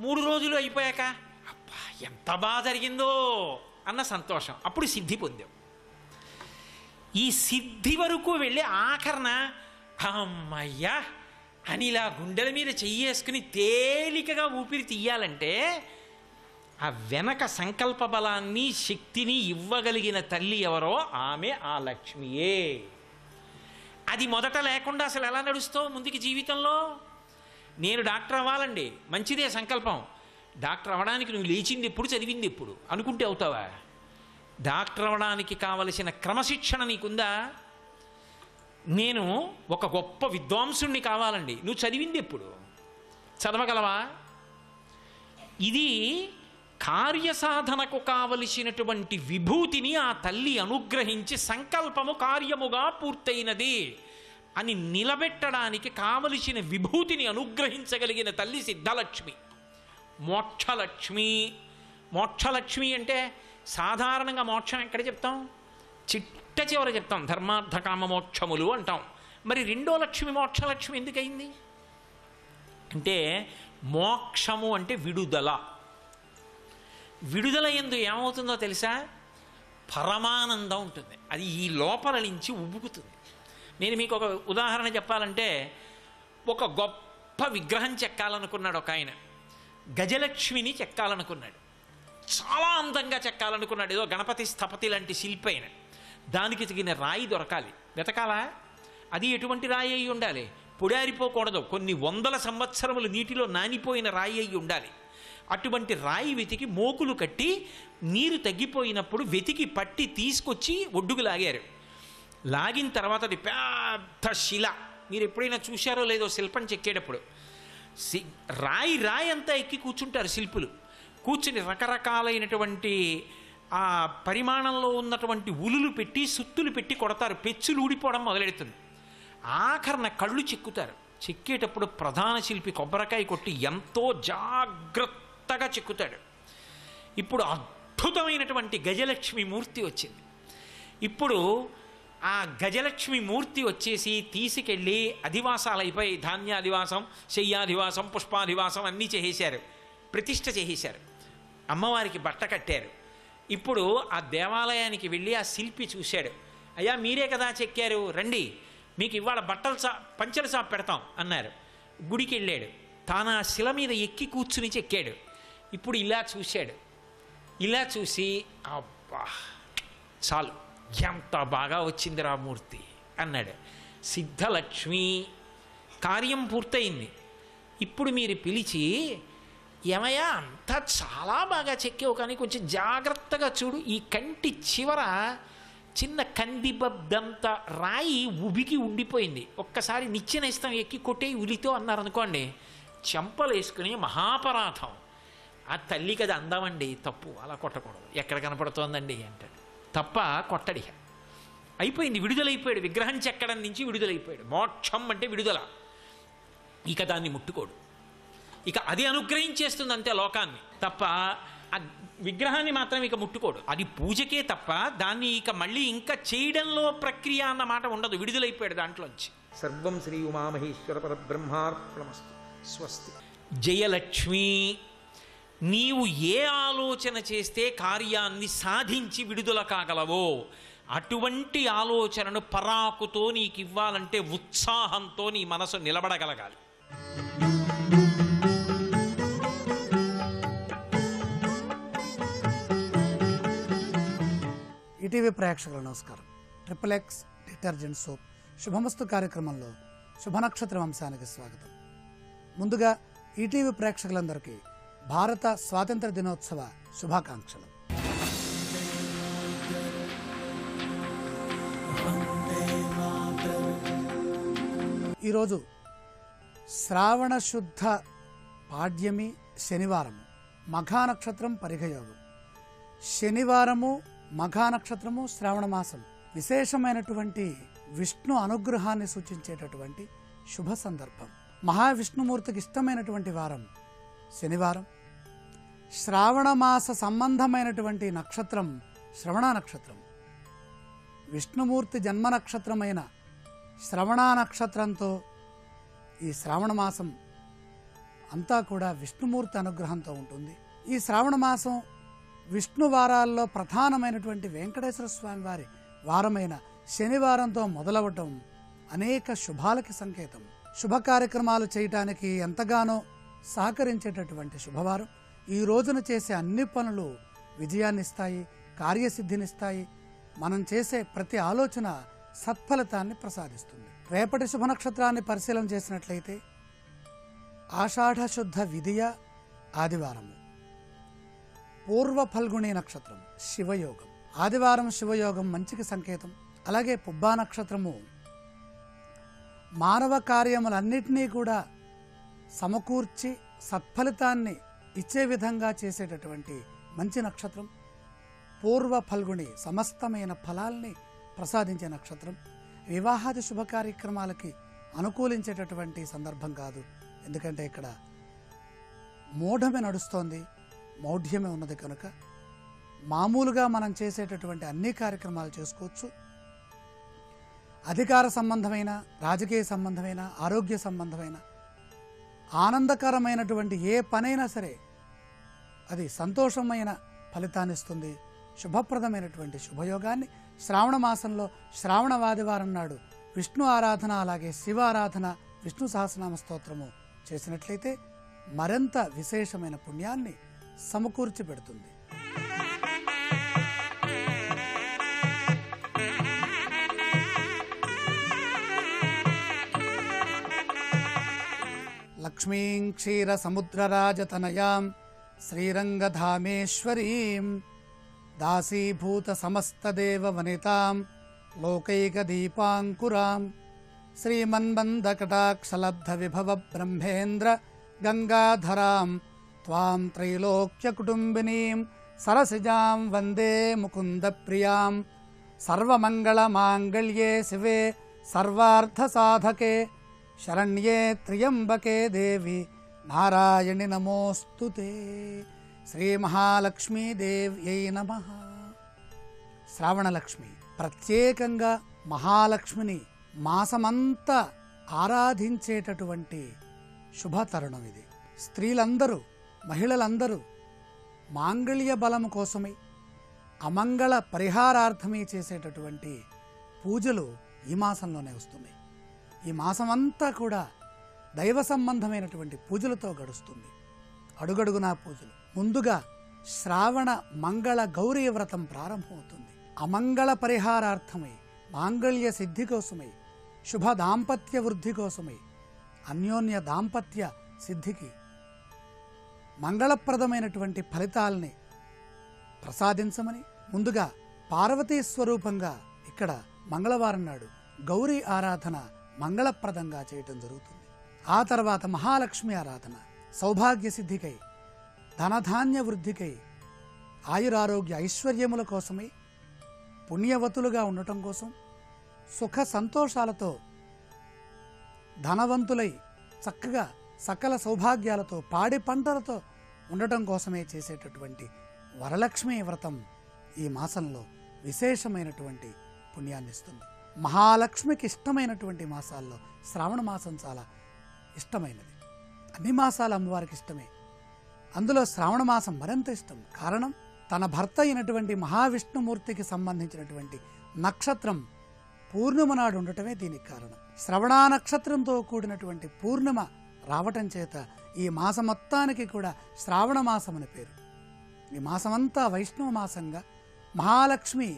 3 రోజులు అయిపోయాక అబ్బా ఎంత బాగా జరిగిందో అన్న సంతోషం, అప్పుడు సిద్ధి పొందాం. ఈ సిద్ధి వరకు వెళ్ళి ఆఖరణ అమ్మయ్యా అని ఇలా గుండెల మీద చెయ్యేసుకుని తేలికగా ఊపిరి తీయాలంటే ఆ వెనక సంకల్ప బలాన్ని శక్తిని ఇవ్వగలిగిన తల్లి ఎవరో ఆమె ఆ లక్ష్మియే. అది మొదట లేకుండా అసలు ఎలా నడుస్తావు ముందుకి జీవితంలో? నేను డాక్టర్ అవ్వాలండి, మంచిదే సంకల్పం. డాక్టర్ అవ్వడానికి నువ్వు లేచింది ఎప్పుడు, చదివింది ఎప్పుడు అనుకుంటే అవుతావా? డాక్టర్ అవ్వడానికి కావలసిన క్రమశిక్షణ నీకుందా? నేను ఒక గొప్ప విద్వాంసుణ్ణి కావాలండి, నువ్వు చదివింది ఎప్పుడు, చదవగలవా? ఇది కార్యసాధనకు కావలసినటువంటి విభూతిని ఆ తల్లి అనుగ్రహించి సంకల్పము కార్యముగా పూర్తయినది అని నిలబెట్టడానికి కావలసిన విభూతిని అనుగ్రహించగలిగిన తల్లి సిద్ధలక్ష్మి. మోక్షలక్ష్మి. మోక్షలక్ష్మి అంటే సాధారణంగా మోక్షం ఎక్కడ చెప్తాం? చిట్ట చివర చెప్తాం, ధర్మార్థకామ మోక్షములు అంటాం. మరి రెండో లక్ష్మి మోక్షలక్ష్మి ఎందుకయింది అంటే, మోక్షము అంటే విడుదల. విడుదల యందు ఏమవుతుందో తెలుసా? పరమానందం ఉంటుంది, అది ఈ లోపల నుంచి ఉబుకుతుంది. నేను మీకు ఒక ఉదాహరణ చెప్పాలంటే, ఒక గొప్ప విగ్రహం చెక్కాలనుకున్నాడు ఒక ఆయన, గజలక్ష్మిని చెక్కాలనుకున్నాడు, చాలా అందంగా చెక్కాలనుకున్నాడు. ఏదో గణపతి స్థపతి లాంటి శిల్పి అయిన, దానికి తగిన రాయి దొరకాలి, వెతకాలా? అది ఎటువంటి రాయి అయి ఉండాలి? పొడారిపోకూడదు, కొన్ని వందల సంవత్సరములు నీటిలో నానిపోయిన రాయి అయి ఉండాలి. అటువంటి రాయి వెతికి మోకులు కట్టి నీరు తగ్గిపోయినప్పుడు వెతికి పట్టి తీసుకొచ్చి ఒడ్డుకు లాగారు. లాగిన తర్వాత అది పెద్ద శిల. మీరు ఎప్పుడైనా చూశారో లేదో శిల్పం చెక్కేటప్పుడు రాయి రాయి అంతా ఎక్కి కూర్చుంటారు శిల్పులు. కూర్చుని రకరకాలైనటువంటి ఆ పరిమాణంలో ఉన్నటువంటి ఉలులు పెట్టి సుత్తులు పెట్టి కొడతారు, పెచ్చులు ఊడిపోవడం మొదలెడుతుంది. ఆఖరణ కళ్ళు చెక్కుతారు. చెక్కేటప్పుడు ప్రధాన శిల్పి కొబ్బరికాయ కొట్టి ఎంతో జాగ్రత్తగా చెక్కుతాడు. ఇప్పుడు అద్భుతమైనటువంటి గజలక్ష్మి మూర్తి వచ్చింది. ఇప్పుడు ఆ గజలక్ష్మి మూర్తి వచ్చేసి తీసుకెళ్ళి అధివాసాలైపోయి, ధాన్యాధివాసం, శయ్యాధివాసం, పుష్పాధివాసం అన్నీ చేసేశారు, ప్రతిష్ఠ చేసేశారు, అమ్మవారికి బట్ట కట్టారు. ఇప్పుడు ఆ దేవాలయానికి వెళ్ళి ఆ శిల్పి చూశాడు. అయ్యా మీరే కదా చెక్కారు, రండి మీకు ఇవాళ బట్టలు పంచెల సాపు పెడతాం అన్నారు. గుడికి వెళ్ళాడు, తాను ఆ శిల మీద ఎక్కి కూర్చుని చెక్కాడు. ఇప్పుడు ఇలా చూశాడు, ఇలా చూసి అబ్బా చాలు ఎంత బాగా వచ్చింది రామూర్తి అన్నాడు. సిద్ధలక్ష్మి కార్యం పూర్తయింది. ఇప్పుడు మీరు పిలిచి, ఏమయ్యా అంతా చాలా బాగా చెక్కావు కానీ కొంచెం జాగ్రత్తగా చూడు, ఈ కంటి చివర చిన్న కందిబద్దంత రాయి ఉబికి ఉండిపోయింది, ఒక్కసారి నిచ్చెనేస్తాం ఎక్కి కొట్టే ఉలితో అన్నారనుకోండి, చెంపలు వేసుకుని మహాపరాధం. ఆ తల్లికి అది అందమండి, తప్పు, అలా కొట్టకూడదు, ఎక్కడ కనపడుతోందండి అంటాడు. తప్ప కొట్టడి. అయిపోయింది, విడుదలైపోయాడు, విగ్రహం చెక్కడం నుంచి విడుదలైపోయాడు. మోక్షం అంటే విడుదల. ఇక దాన్ని ముట్టుకోడు, ఇక అది అనుగ్రహించేస్తుంది అంతే లోకాన్ని, తప్ప ఆ విగ్రహాన్ని మాత్రం ఇక ముట్టుకోడు. అది పూజకే తప్ప దాన్ని ఇక మళ్ళీ ఇంకా చేయడంలో ప్రక్రియ అన్న మాట ఉండదు, విడుదలైపోయాడు దాంట్లోంచి. సర్వం శ్రీ ఉమామహేశ్వర పరబ్రహ్మార్పణమస్తు. స్వస్తి. జయలక్ష్మి, నీవు ఏ ఆలోచన చేస్తే కార్యాన్ని సాధించి విడుదల కాగలవో అటువంటి ఆలోచనను పరాకుతో నీకు ఇవ్వాలంటే ఉత్సాహంతో నీ మనసు నిలబడగలగాలి. ఈటీవీ ప్రేక్షకుల నమస్కారం. XXX డిటర్జెంట్ సోప్ శుభమస్తు కార్యక్రమంలో శుభనక్షత్ర వంశానికి స్వాగతం. ముందుగా ఈటీవీ ప్రేక్షకులందరికీ భారత స్వాతంత్ర దినోత్సవ శుభాకాంక్షలు. ఈరోజు శ్రావణ శుద్ధ పాడ్యమి శనివారము, మఘా నక్షత్రం పరిఘయోగం. శనివారము, మఘా నక్షత్రము, శ్రావణ మాసం విశేషమైనటువంటి విష్ణు అనుగ్రహాన్ని సూచించేటటువంటి శుభ సందర్భం. మహావిష్ణుమూర్తికి ఇష్టమైనటువంటి వారం శనివారం. శ్రావణ మాస సంబంధమైనటువంటి నక్షత్రం శ్రవణ నక్షత్రం. విష్ణుమూర్తి జన్మ నక్షత్రమైన శ్రవణ నక్షత్రంతో ఈ శ్రావణ మాసం అంతా కూడా విష్ణుమూర్తి అనుగ్రహంతో ఉంటుంది. ఈ శ్రావణ మాసం విష్ణు వారాల్లో ప్రధానమైనటువంటి వెంకటేశ్వర స్వామి వారి వారమైన శనివారంతో మొదలవటం అనేక శుభాలకి సంకేతం. శుభ కార్యక్రమాలు చేయటానికి ఎంతగానో సహకరించేటటువంటి శుభవారం. ఈ రోజున చేసే అన్ని పనులు విజయాన్నిస్తాయి, కార్యసిద్ధినిస్తాయి. మనం చేసే ప్రతి ఆలోచన సత్ఫలితాన్ని ప్రసాదిస్తుంది. రేపటి శుభ నక్షత్రాన్ని పరిశీలన చేసినట్లయితే ఆషాఢ శుద్ధ విదియ ఆదివారము, పూర్వ ఫల్గుణి నక్షత్రం శివయోగం. ఆదివారం శివయోగం మంచికి సంకేతం. అలాగే పుబ్బా నక్షత్రము మానవ కార్యములన్నిటినీ కూడా సమకూర్చి సత్ఫలితాన్ని ఇచ్చే విధంగా చేసేటటువంటి మంచి నక్షత్రం. పూర్వ ఫల్గుణి సమస్తమైన ఫలాల్ని ప్రసాదించే నక్షత్రం. వివాహాది శుభ కార్యక్రమాలకి అనుకూలించేటటువంటి సందర్భం కాదు. ఎందుకంటే ఇక్కడ మూఢమే నడుస్తోంది, మౌఢ్యమే ఉన్నది కనుక మామూలుగా మనం చేసేటటువంటి అన్ని కార్యక్రమాలు చేసుకోవచ్చు. అధికార సంబంధమైన, రాజకీయ సంబంధమైన, ఆరోగ్య సంబంధమైన, ఆనందకరమైనటువంటి ఏ పనైనా సరే అది సంతోషమైన ఫలితాన్ని ఇస్తుంది. శుభప్రదమైనటువంటి శుభయోగాన్ని శ్రావణ మాసంలో శ్రావణ ఆదివారం నాడు విష్ణు ఆరాధన, అలాగే శివ ఆరాధన, విష్ణు సహస్రనామ స్తోత్రము చేసినట్లయితే మరింత విశేషమైన పుణ్యాన్ని సమకూర్చి పెడుతుంది. లక్ష్మీం క్షీర సముద్రరాజతనయాం శ్రీరంగధామేశ్వరీం దాసీభూత సమస్తదేవ వనితాం లోకైకదీపాంకురాం శ్రీమన్మందకటాక్షలబ్ధ విభవ బ్రహ్మేంద్ర గంగాధరాం త్వాం త్రైలోక్య కుటుంబినీం సరసిజాం వందే ముకుంద ప్రియాం సర్వమంగళ మాంగళ్యే శివే సర్వార్థ సాధకే శరణ్యే త్ర్యంబకే దేవి నారాయణి నమోస్తుతే. శ్రీ మహాలక్ష్మీదేవ్యై నమః. శ్రావణలక్ష్మి ప్రత్యేకంగా మహాలక్ష్మిని మాసమంతా ఆరాధించేటటువంటి శుభతరుణం ఇది. స్త్రీలందరూ, మహిళలందరూ మాంగళ్య బలము కోసమై, అమంగళ పరిహారార్థమై చేసేటటువంటి పూజలు ఈ మాసంలోనే వస్తున్నాయి. ఈ మాసమంతా కూడా దైవ సంబంధమైనటువంటి పూజలతో గడుస్తుంది. అడుగడుగునా పూజలు. ముందుగా శ్రావణ మంగళ గౌరీ వ్రతం ప్రారంభమవుతుంది. అమంగళ పరిహారార్థమై, మాంగళ్య సిద్ధి కోసమై, శుభ దాంపత్య వృద్ధి కోసమై, అన్యోన్య దాంపత్య సిద్ధికి మంగళప్రదమైనటువంటి ఫలితాలని ప్రసాదించమని ముందుగా పార్వతీ స్వరూపంగా ఇక్కడ మంగళవారం నాడు గౌరీ ఆరాధన మంగళప్రదంగా చేయటం జరుగుతుంది. ఆ తర్వాత మహాలక్ష్మి ఆరాధన సౌభాగ్య సిద్ధికై, ధనధాన్య వృద్ధికై, ఆయురారోగ్య ఐశ్వర్యముల కోసమై, పుణ్యవతులుగా ఉండటం కోసం, సుఖ సంతోషాలతో ధనవంతులై చక్కగా సకల సౌభాగ్యాలతో, పాడి పంటలతో ఉండటం కోసమే చేసేటటువంటి వరలక్ష్మి వ్రతం ఈ మాసంలో విశేషమైనటువంటి పుణ్యాన్ని ఇస్తుంది. మహాలక్ష్మికి ఇష్టమైనటువంటి మాసాల్లో శ్రావణ మాసం చాలా ఇష్టమైనది. అన్ని మాసాలు అమ్మవారికి ఇష్టమే, అందులో శ్రావణ మాసం మరింత ఇష్టం. కారణం, తన భర్త అయినటువంటి మహావిష్ణుమూర్తికి సంబంధించినటువంటి నక్షత్రం పూర్ణిమ నాడు ఉండటమే దీనికి కారణం. శ్రవణ నక్షత్రంతో కూడినటువంటి పూర్ణిమ రావటం చేత ఈ మాసం మొత్తానికి కూడా శ్రావణ మాసం అని పేరు. ఈ మాసమంతా వైష్ణవ మాసంగా మహాలక్ష్మి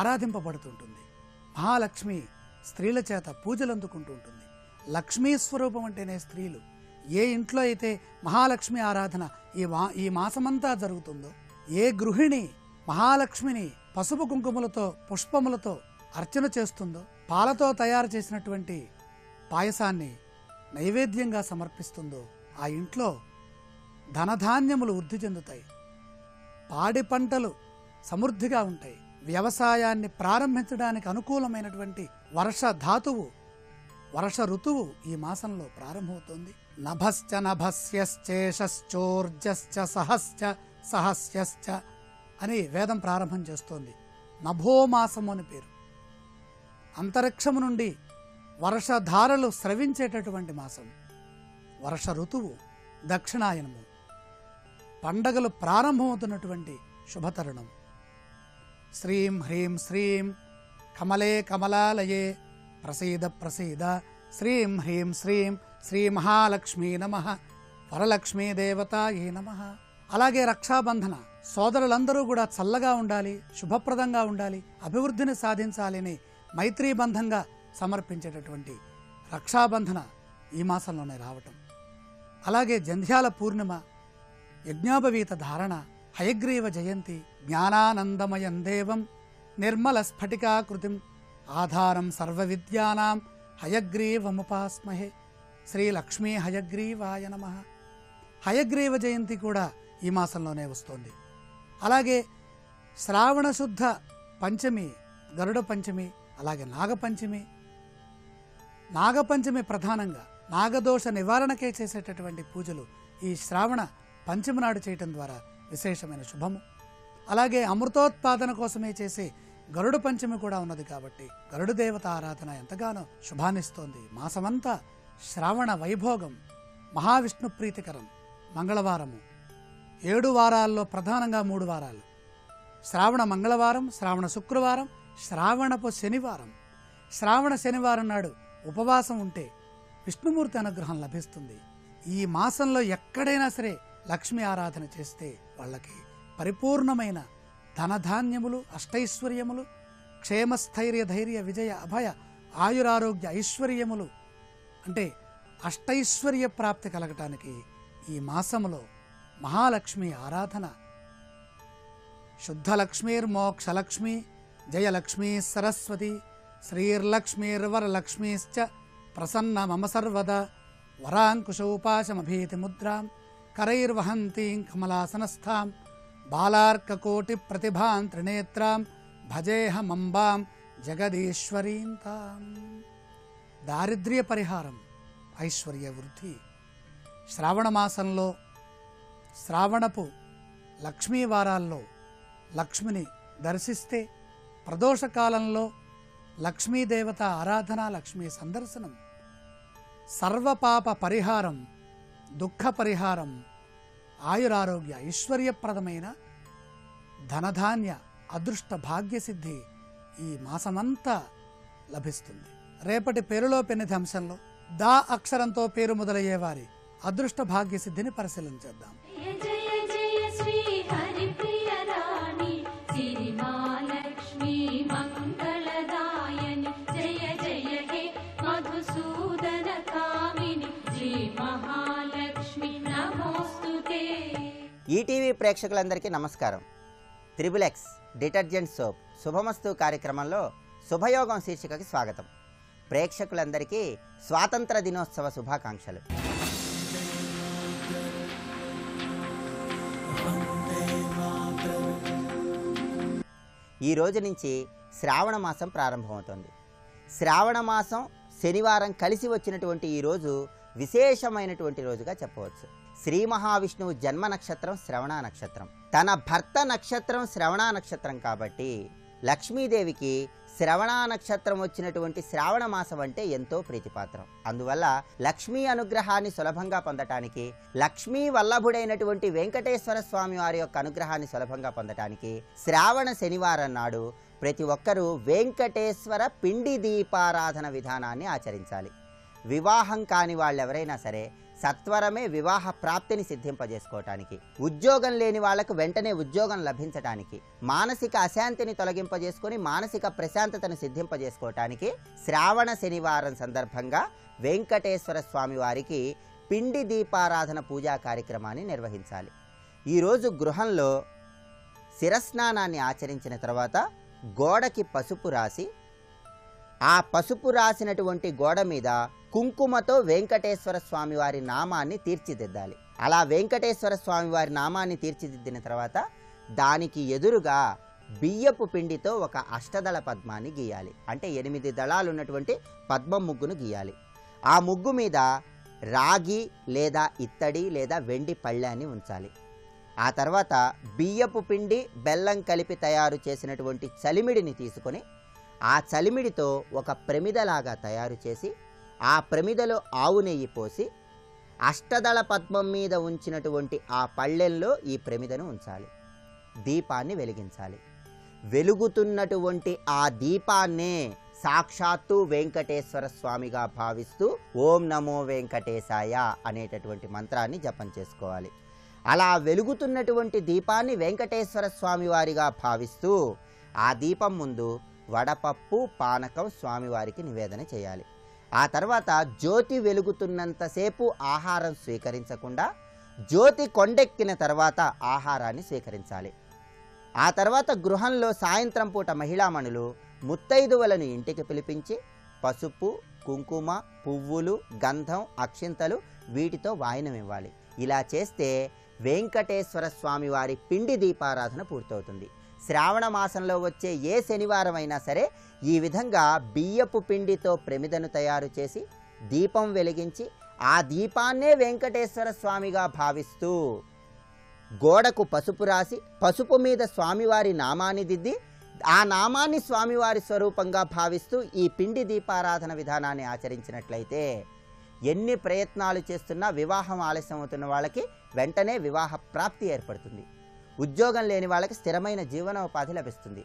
ఆరాధింపబడుతుంటుంది. మహాలక్ష్మి స్త్రీల చేత పూజలు అందుకుంటూ ఉంటుంది. లక్ష్మీ స్వరూపం అంటేనే స్త్రీలు. ఏ ఇంట్లో అయితే మహాలక్ష్మి ఆరాధన ఈ మాసమంతా జరుగుతుందో, ఏ గృహిణి మహాలక్ష్మిని పసుపు కుంకుమలతో, పుష్పములతో అర్చన చేస్తుందో, పాలతో తయారు చేసినటువంటి పాయసాన్ని నైవేద్యంగా సమర్పిస్తుందో ఆ ఇంట్లో ధనధాన్యములు వృద్ధి చెందుతాయి, పాడి పంటలు సమృద్ధిగా ఉంటాయి. వ్యవసాయాన్ని ప్రారంభించడానికి అనుకూలమైనటువంటి వర్ష ధాతువు, వర్ష ఋతువు ఈ మాసంలో ప్రారంభమవుతోంది. నభశ్చ నభస్యశ్చేషశ్చోర్జశ్చ సహస్చ సహస్యశ్చ అని వేదం ప్రారంభం చేస్తోంది. నభోమాసము అని పేరు. అంతరిక్షము నుండి వర్షధారలు స్రవించేటటువంటి మాసం. వర్ష ఋతువు, దక్షిణాయనము, పండగలు ప్రారంభమవుతున్నటువంటి శుభతరుణం. శ్రీం హ్రీం శ్రీం కమలే కమలాలయే ప్రసీద ప్రసీద శ్రీం హ్రీం శ్రీం శ్రీ మహాలక్ష్మీ నమః వరలక్ష్మీ దేవతాయే నమః. అలాగే రక్షాబంధన, సోదరులందరూ కూడా చల్లగా ఉండాలి, శుభప్రదంగా ఉండాలి, అభివృద్ధిని సాధించాలని మైత్రీబంధంగా సమర్పించేటటువంటి రక్షాబంధన ఈ మాసంలోనే రావటం. అలాగే జంధ్యాల పూర్ణిమ, యజ్ఞోపవీత ధారణ, హయగ్రీవ జయంతి, జ్ఞానానందమయం దేవం నిర్మల స్ఫటికాకృతిం ఆధారం సర్వ విద్యానాం హయగ్రీవముపాస్మహే. శ్రీ లక్ష్మీ హయగ్రీవాయ నమః. హయగ్రీవ జయంతి కూడా ఈ మాసంలోనే వస్తోంది. అలాగే శ్రావణ శుద్ధ పంచమి, గరుడ పంచమి, అలాగే నాగపంచమి. నాగపంచమి ప్రధానంగా నాగదోష నివారణకే చేసేటటువంటి పూజలు ఈ శ్రావణ పంచమి నాడు చేయటం ద్వారా విశేషమైన శుభము. అలాగే అమృతోత్పాదన కోసమే చేసే గరుడ పంచమి కూడా ఉన్నది కాబట్టి గరుడ దేవత ఆరాధన ఎంతగానో శుభాన్నిస్తోంది. మాసమంతా శ్రావణ వైభోగం, మహావిష్ణు ప్రీతికరం. మంగళవారము 7 వారాల్లో ప్రధానంగా 3 వారాలు, శ్రావణ మంగళవారం, శ్రావణ శుక్రవారం, శ్రావణపు శనివారం. శ్రావణ శనివారం నాడు ఉపవాసం ఉంటే విష్ణుమూర్తి అనుగ్రహం లభిస్తుంది. ఈ మాసంలో ఎక్కడైనా సరే లక్ష్మీ ఆరాధన చేస్తే వాళ్ళకి పరిపూర్ణమైన ధనధాన్యములు, అష్టైశ్వర్యములు, క్షేమస్థైర్య ధైర్య విజయ అభయ ఆయురారోగ్య ఐశ్వర్యములు, అంటే అష్టైశ్వర్య ప్రాప్తి కలగటానికి ఈ మాసములో మహాలక్ష్మి ఆరాధన, శుద్ధలక్ష్మీర్మోక్షలక్ష్మి జయలక్ష్మీ సరస్వతి శ్రీర్లక్ష్మీర్వరలక్ష్మీశ్చ ప్రసన్న మమ సర్వదా వరాంకుశోపాశమభీతి ముద్రాం కరైర్వహంతీం కమలాసనస్థాం బాలార్కకోటి ప్రతిభాం త్రినేత్రాం భజేహమంబాం జగదీశ్వరీం తాం. దారిద్ర్య పరిహారం, ఐశ్వర్య వృద్ధి. శ్రావణ మాసంలో శ్రావణపు లక్ష్మీ వారాల్లో లక్ష్మిని దర్శిస్తే, ప్రదోషకాలంలో లక్ష్మీదేవత ఆరాధన, లక్ష్మీ సందర్శనం సర్వపాప పరిహారం, దుఃఖ పరిహారం, ఆయురారోగ్య ఐశ్వర్యప్రదమైన ధనధాన్య అదృష్ట భాగ్యసిద్ధి ఈ మాసమంతా లభిస్తుంది. రేపటి పేరులో పెన్నిధి అంశంలో దా అక్షరంతో పేరు మొదలయ్యే వారి అదృష్ట భాగ్యసిద్ధిని పరిశీలించేద్దాం. ఈటీవీ ప్రేక్షకులందరికీ నమస్కారం. త్రిబుల్ ఎక్స్ డిటర్జెంట్ సోప్ శుభమస్తు కార్యక్రమంలో శుభయోగం శీర్షికకి స్వాగతం. ప్రేక్షకులందరికీ స్వాతంత్ర దినోత్సవ శుభాకాంక్షలు. ఈ రోజు నుంచి శ్రావణ మాసం ప్రారంభమవుతుంది. శ్రావణ మాసం శనివారం కలిసి వచ్చినటువంటి ఈ రోజు విశేషమైనటువంటి రోజుగా చెప్పవచ్చు. శ్రీ మహావిష్ణువు జన్మ నక్షత్రం శ్రవణ నక్షత్రం, తన భర్త నక్షత్రం శ్రవణ నక్షత్రం కాబట్టి లక్ష్మీదేవికి శ్రవణ నక్షత్రం వచ్చినటువంటి శ్రావణ మాసం అంటే ఎంతో ప్రీతిపాత్రం. అందువల్ల లక్ష్మీ అనుగ్రహాన్ని సులభంగా పొందటానికి, లక్ష్మీ వల్లభుడైనటువంటి వెంకటేశ్వర స్వామి వారి యొక్క అనుగ్రహాన్ని సులభంగా పొందటానికి శ్రావణ శనివారం నాడు ప్రతి ఒక్కరూ వెంకటేశ్వర పిండి దీపారాధన విధానాన్ని ఆచరించాలి. వివాహం కాని వాళ్ళు ఎవరైనా సరే సత్వరమే వివాహ ప్రాప్తిని సిద్ధింపజేసుకోవటానికి, ఉద్యోగం లేని వాళ్లకు వెంటనే ఉద్యోగం లభించటానికి, మానసిక అశాంతిని తొలగింపజేసుకొని మానసిక ప్రశాంతతను సిద్ధింపజేసుకోవటానికి శ్రావణ శనివారం సందర్భంగా వెంకటేశ్వర స్వామి వారికి పిండి దీపారాధన పూజా కార్యక్రమాన్ని నిర్వహించాలి. ఈరోజు గృహంలో శిరస్నానాన్ని ఆచరించిన తర్వాత గోడకి పసుపు రాసి, ఆ పసుపు రాసినటువంటి గోడ మీద కుంకుమతో వెంకటేశ్వర స్వామి వారి నామాన్ని తీర్చిదిద్దాలి. అలా వెంకటేశ్వర స్వామి వారి నామాన్ని తీర్చిదిద్దిన తర్వాత దానికి ఎదురుగా బియ్యపు పిండితో ఒక అష్టదళ పద్మాన్ని గీయాలి. అంటే 8 దళాలు ఉన్నటువంటి పద్మం ముగ్గును గీయాలి. ఆ ముగ్గు మీద రాగి లేదా ఇత్తడి లేదా వెండి పళ్ళాన్ని ఉంచాలి. ఆ తర్వాత బియ్యపు పిండి బెల్లం కలిపి తయారు చేసినటువంటి చలిమిడిని తీసుకొని ఆ చలిమిడితో ఒక ప్రమిదలాగా తయారు చేసి ఆ ప్రమిదలో ఆవు నెయ్యి పోసి అష్టదళ పద్మం మీద ఉంచినటువంటి ఆ పళ్ళెల్లో ఈ ప్రమిదను ఉంచాలి. దీపాన్ని వెలిగించాలి. వెలుగుతున్నటువంటి ఆ దీపాన్నే సాక్షాత్తు వెంకటేశ్వర స్వామిగా భావిస్తూ ఓం నమో వెంకటేశాయ అనేటటువంటి మంత్రాన్ని జపం చేసుకోవాలి. అలా వెలుగుతున్నటువంటి దీపాన్ని వెంకటేశ్వర స్వామి వారిగా భావిస్తూ ఆ దీపం ముందు వడపప్పు పానకం స్వామివారికి నివేదన చేయాలి. ఆ తర్వాత జ్యోతి వెలుగుతున్నంతసేపు ఆహారం స్వీకరించకుండా జ్యోతి కొండెక్కిన తర్వాత ఆహారాన్ని స్వీకరించాలి. ఆ తర్వాత గృహంలో సాయంత్రం పూట మహిళామణులు ముత్తైదువలను ఇంటికి పిలిపించి పసుపు, కుంకుమ, పువ్వులు, గంధం, అక్షింతలు వీటితో వాయనం ఇవ్వాలి. ఇలా చేస్తే వెంకటేశ్వర స్వామి వారి పిండి దీపారాధన పూర్తవుతుంది. శ్రావణ మాసంలో వచ్చే ఏ శనివారం అయినా సరే ఈ విధంగా బియ్యపు పిండితో ప్రమిదను తయారు చేసి దీపం వెలిగించి ఆ దీపాన్నే వెంకటేశ్వర స్వామిగా భావిస్తూ గోడకు పసుపు రాసి పసుపు మీద స్వామివారి నామాన్ని దిద్ది ఆ నామాన్ని స్వామివారి స్వరూపంగా భావిస్తూ ఈ పిండి దీపారాధన విధానాన్ని ఆచరించినట్లయితే ఎన్ని ప్రయత్నాలు చేస్తున్నా వివాహం ఆలస్యం అవుతున్న వాళ్ళకి వెంటనే వివాహ ప్రాప్తి ఏర్పడుతుంది. ఉద్యోగం లేని వాళ్ళకి స్థిరమైన జీవనోపాధి లభిస్తుంది.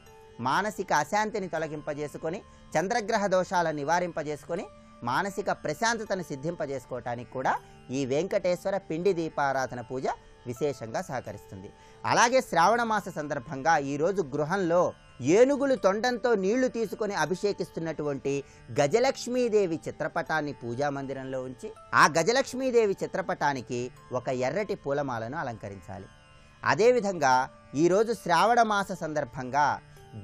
మానసిక అశాంతిని తొలగింపజేసుకొని చంద్రగ్రహ దోషాలను నివారింపజేసుకొని మానసిక ప్రశాంతతను సిద్ధింపజేసుకోవటానికి కూడా ఈ వెంకటేశ్వర పిండి దీపారాధన పూజ విశేషంగా సహకరిస్తుంది. అలాగే శ్రావణ మాస సందర్భంగా ఈరోజు గృహంలో ఏనుగులు తొండంతో నీళ్లు తీసుకొని అభిషేకిస్తున్నటువంటి గజలక్ష్మీదేవి చిత్రపటాన్ని పూజా మందిరంలో ఉంచి ఆ గజలక్ష్మీదేవి చిత్రపటానికి ఒక ఎర్రటి పూలమాలను అలంకరించాలి. అదేవిధంగా ఈరోజు శ్రావణ మాస సందర్భంగా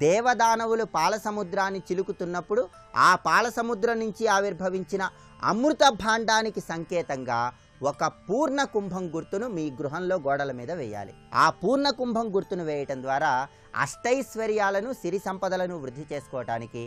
దేవదానవులు పాలసముద్రాన్ని చిలుకుతున్నప్పుడు ఆ పాలసముద్రం నుంచి ఆవిర్భవించిన అమృత భాండానికి సంకేతంగా ఒక పూర్ణ కుంభం గుర్తును మీ గృహంలో గోడల మీద వేయాలి. ఆ పూర్ణ కుంభం గుర్తును వేయటం ద్వారా అష్టైశ్వర్యాలను సిరి సంపదలను వృద్ధి చేసుకోవటానికి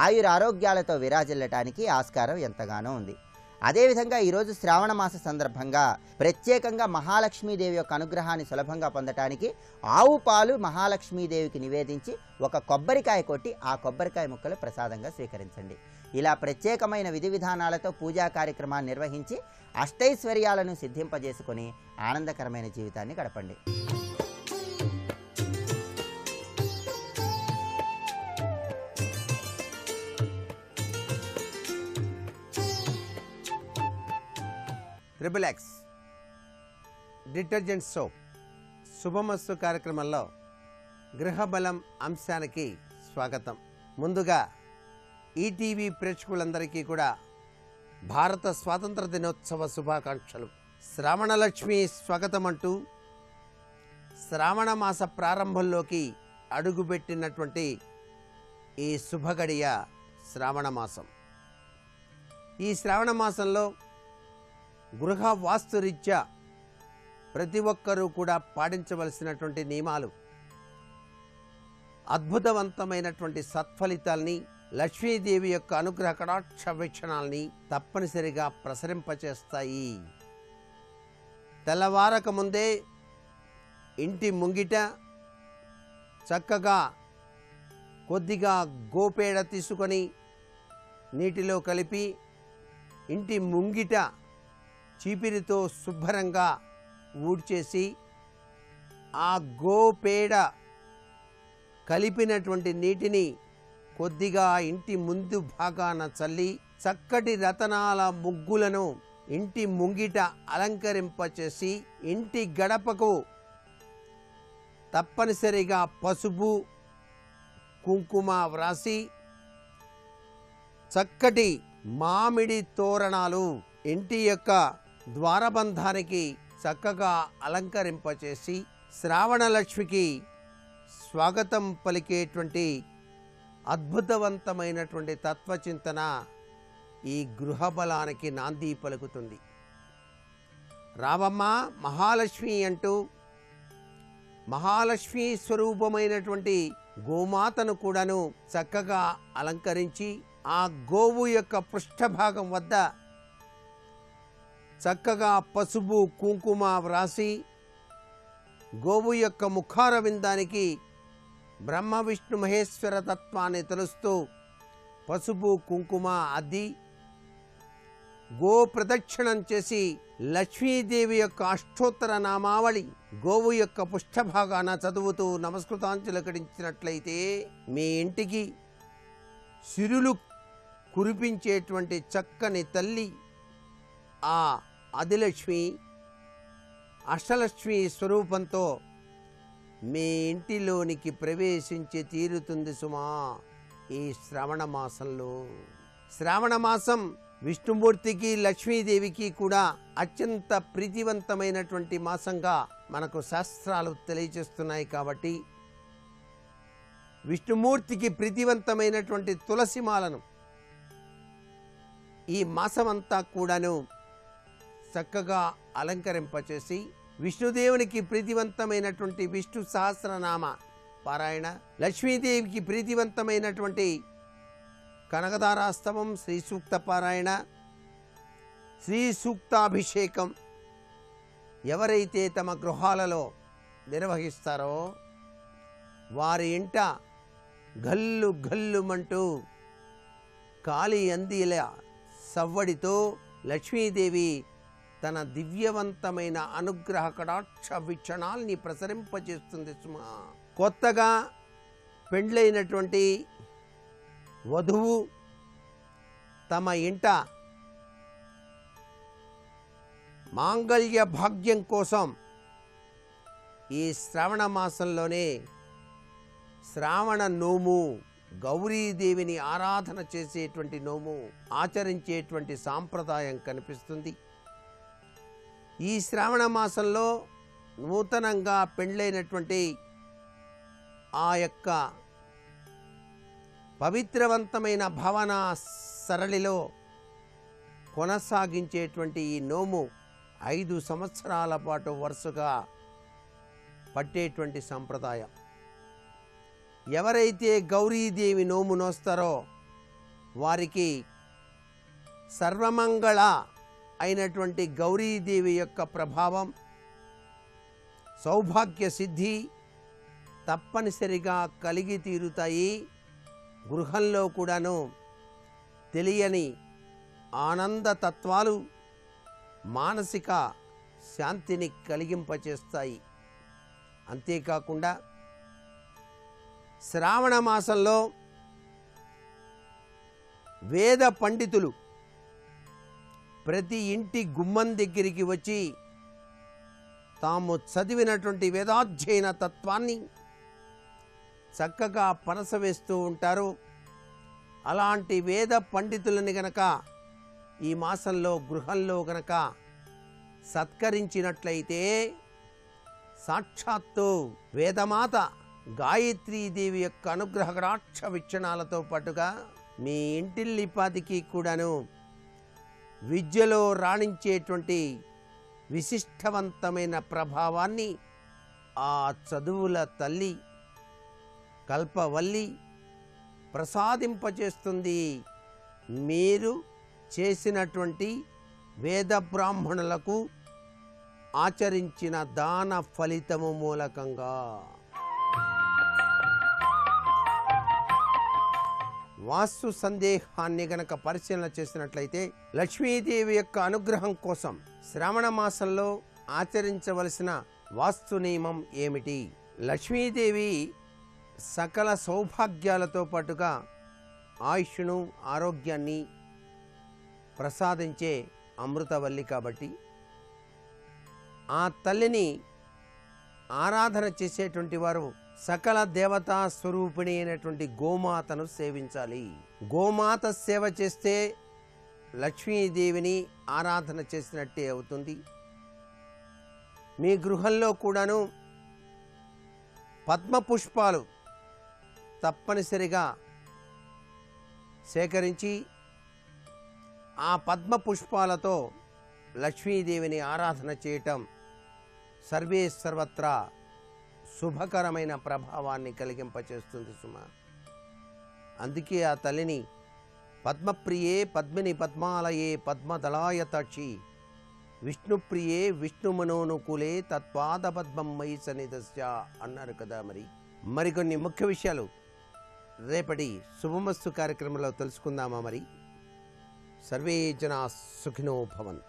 ఆయురారోగ్యాలతో విరాజిల్లటానికి ఆస్కారం ఎంతగానో ఉంది. అదేవిధంగా ఈరోజు శ్రావణ మాస సందర్భంగా ప్రత్యేకంగా మహాలక్ష్మీదేవి యొక్క అనుగ్రహాన్ని సులభంగా పొందటానికి ఆవు పాలు మహాలక్ష్మీదేవికి నివేదించి ఒక కొబ్బరికాయ కొట్టి ఆ కొబ్బరికాయ ముక్కలు ప్రసాదంగా స్వీకరించండి. ఇలా ప్రత్యేకమైన విధి విధానాలతో పూజా కార్యక్రమాన్ని నిర్వహించి అష్టైశ్వర్యాలను సిద్ధింపజేసుకొని ఆనందకరమైన జీవితాన్ని గడపండి. XXX డిటర్జెంట్ సోప్ శుభమస్తు కార్యక్రమంలో గృహబలం అంశానికి స్వాగతం. ముందుగా ఈటీవీ ప్రేక్షకులందరికీ కూడా భారత స్వాతంత్ర దినోత్సవ శుభాకాంక్షలు. శ్రావణలక్ష్మి స్వాగతం అంటూ శ్రావణ మాస ప్రారంభంలోకి అడుగుపెట్టినటువంటి ఈ శుభగడియ శ్రావణ మాసం. ఈ శ్రావణ మాసంలో గృహ వాస్తురీత్యా ప్రతి ఒక్కరూ కూడా పాటించవలసినటువంటి నియమాలు అద్భుతవంతమైనటువంటి సత్ఫలితాల్ని లక్ష్మీదేవి యొక్క అనుగ్రహ కటాక్ష వీక్షణాలని తప్పనిసరిగా ప్రసరింపచేస్తాయి. తెల్లవారక ముందే ఇంటి ముంగిట చక్కగా కొద్దిగా గోపేడ తీసుకొని నీటిలో కలిపి ఇంటి ముంగిట చీపిరితో శుభ్రంగా ఊడ్చేసి ఆ గోపేడ కలిపినటువంటి నీటిని కొద్దిగా ఇంటి ముందు భాగాన చల్లి చక్కటి రతనాల ముగ్గులను ఇంటి ముంగిట అలంకరింపచేసి ఇంటి గడపకు తప్పనిసరిగా పసుపు కుంకుమ వ్రాసి చక్కటి మామిడి తోరణాలు ఇంటి యొక్క ద్వారబంధానికి చక్కగా అలంకరింపచేసి శ్రావణలక్ష్మికి స్వాగతం పలికేటువంటి అద్భుతవంతమైనటువంటి తత్వచింతన ఈ గృహబలానికి నాంది పలుకుతుంది. రావమ్మ మహాలక్ష్మి అంటూ మహాలక్ష్మి స్వరూపమైనటువంటి గోమాతను కూడాను చక్కగా అలంకరించి ఆ గోవు యొక్క పృష్ఠభాగం వద్ద చక్కగా పసుపు కుంకుమ వ్రాసి గోవు యొక్క ముఖార విందానికి బ్రహ్మ విష్ణు మహేశ్వర తత్వాన్ని తెలుస్తూ పసుపు కుంకుమ అద్ది గో ప్రదక్షిణం చేసి లక్ష్మీదేవి యొక్క అష్టోత్తర నామావళి గోవు యొక్క పుష్ఠభాగాన చదువుతూ నమస్కృతాంజలికరించినట్లయితే మీ ఇంటికి సిరులు కురిపించేటువంటి చక్కని తల్లి ఆ ఆదిలక్ష్మి అష్టలక్ష్మి స్వరూపంతో మీ ఇంటిలోనికి ప్రవేశించి తీరుతుంది సుమా. ఈ శ్రావణ మాసంలో శ్రావణ మాసం విష్ణుమూర్తికి లక్ష్మీదేవికి కూడా అత్యంత ప్రీతివంతమైనటువంటి మాసంగా మనకు శాస్త్రాలు తెలియజేస్తున్నాయి. కాబట్టి విష్ణుమూర్తికి ప్రీతివంతమైనటువంటి తులసిమాలను ఈ మాసమంతా కూడాను చక్కగా అలంకరింపచేసి విష్ణుదేవునికి ప్రీతివంతమైనటువంటి విష్ణు సహస్రనామ పారాయణ, లక్ష్మీదేవికి ప్రీతివంతమైనటువంటి కనకదారాస్తవం, శ్రీ సూక్త పారాయణ, శ్రీ సూక్తాభిషేకం ఎవరైతే తమ గృహాలలో నిర్వహిస్తారో వారి ఇంట గల్లు గల్లుమంటూ కాలి అందిల సవ్వడితో లక్ష్మీదేవి తన దివ్యవంతమైన అనుగ్రహ కటాక్ష వీక్షణాల్ని ప్రసరింపజేస్తుంది సుమా. కొత్తగా పెండ్లైనటువంటి వధువు తమ ఇంట మాంగళ్య భాగ్యం కోసం ఈ శ్రావణ మాసంలోనే శ్రావణ నోము, గౌరీదేవిని ఆరాధన చేసేటువంటి నోము ఆచరించేటువంటి సాంప్రదాయం కనిపిస్తుంది. ఈ శ్రావణ మాసంలో నూతనంగా పెండ్లైనటువంటి ఆ యొక్క పవిత్రవంతమైన భావన సరళిలో కొనసాగించేటువంటి ఈ నోము 5 సంవత్సరాల పాటు వరుసగా పట్టేటువంటి సంప్రదాయం. ఎవరైతే గౌరీదేవి నోము నోస్తారో వారికి సర్వమంగళ అయినటువంటి గౌరీదేవి యొక్క ప్రభావం, సౌభాగ్య సిద్ధి తప్పనిసరిగా కలిగి తీరుతాయి. గృహంలో కూడాను తెలియని ఆనంద తత్వాలు మానసిక శాంతిని కలిగింపచేస్తాయి. అంతేకాకుండా శ్రావణ మాసంలో వేద పండితులు ప్రతి ఇంటి గుమ్మం దగ్గరికి వచ్చి తాము చదివినటువంటి వేదాధ్యయన తత్వాన్ని చక్కగా పనసవేస్తూ ఉంటారు. అలాంటి వేద పండితులని గనక ఈ మాసంలో గృహంలో గనక సత్కరించినట్లయితే సాక్షాత్తు వేదమాత గాయత్రీదేవి యొక్క అనుగ్రహ కటాక్ష వీక్షణాలతో పాటుగా మీ ఇంటిల్లిపాదికి కూడాను విద్యలో రాణించేటువంటి విశిష్టవంతమైన ప్రభావాన్ని ఆ చదువుల తల్లి కల్పవల్లి ప్రసాదింపచేస్తుంది. మీరు చేసినటువంటి వేద బ్రాహ్మణులకు ఆచరించిన దాన ఫలితము మూలకంగా. వాస్తు సందేహాన్ని గనక పరిశీలన చేసినట్లయితే లక్ష్మీదేవి యొక్క అనుగ్రహం కోసం శ్రావణ మాసంలో ఆచరించవలసిన వాస్తు నియమం ఏమిటి? లక్ష్మీదేవి సకల సౌభాగ్యాలతో పాటుగా ఆయుష్ను, ఆరోగ్యాన్ని ప్రసాదించే అమృతవల్లి కాబట్టి ఆ తల్లిని ఆరాధన చేసేటువంటి వారు సకల దేవతా స్వరూపిణి అయినటువంటి గోమాతను సేవించాలి. గోమాత సేవ చేస్తే లక్ష్మీదేవిని ఆరాధన చేసినట్టే అవుతుంది. మీ గృహంలో కూడాను పద్మ పుష్పాలు తప్పనిసరిగా సేకరించి ఆ పద్మ పుష్పాలతో లక్ష్మీదేవిని ఆరాధన చేయటం సర్వే సర్వత్రా శుభకరమైన ప్రభావాన్ని కలిగింపచేస్తుంది సుమ. అందుకే ఆ తల్లిని పద్మప్రియే పద్మిని పద్మాలయే పద్మదళాయతాక్షి విష్ణుప్రియే విష్ణుమనోనుకూలే తత్పాద పద్మం మయి సన్నిధస్య అన్నారు కదా. మరికొన్ని ముఖ్య విషయాలు రేపటి శుభమస్తు కార్యక్రమంలో తెలుసుకుందామా. సర్వే జనా సుఖినో భవంతు.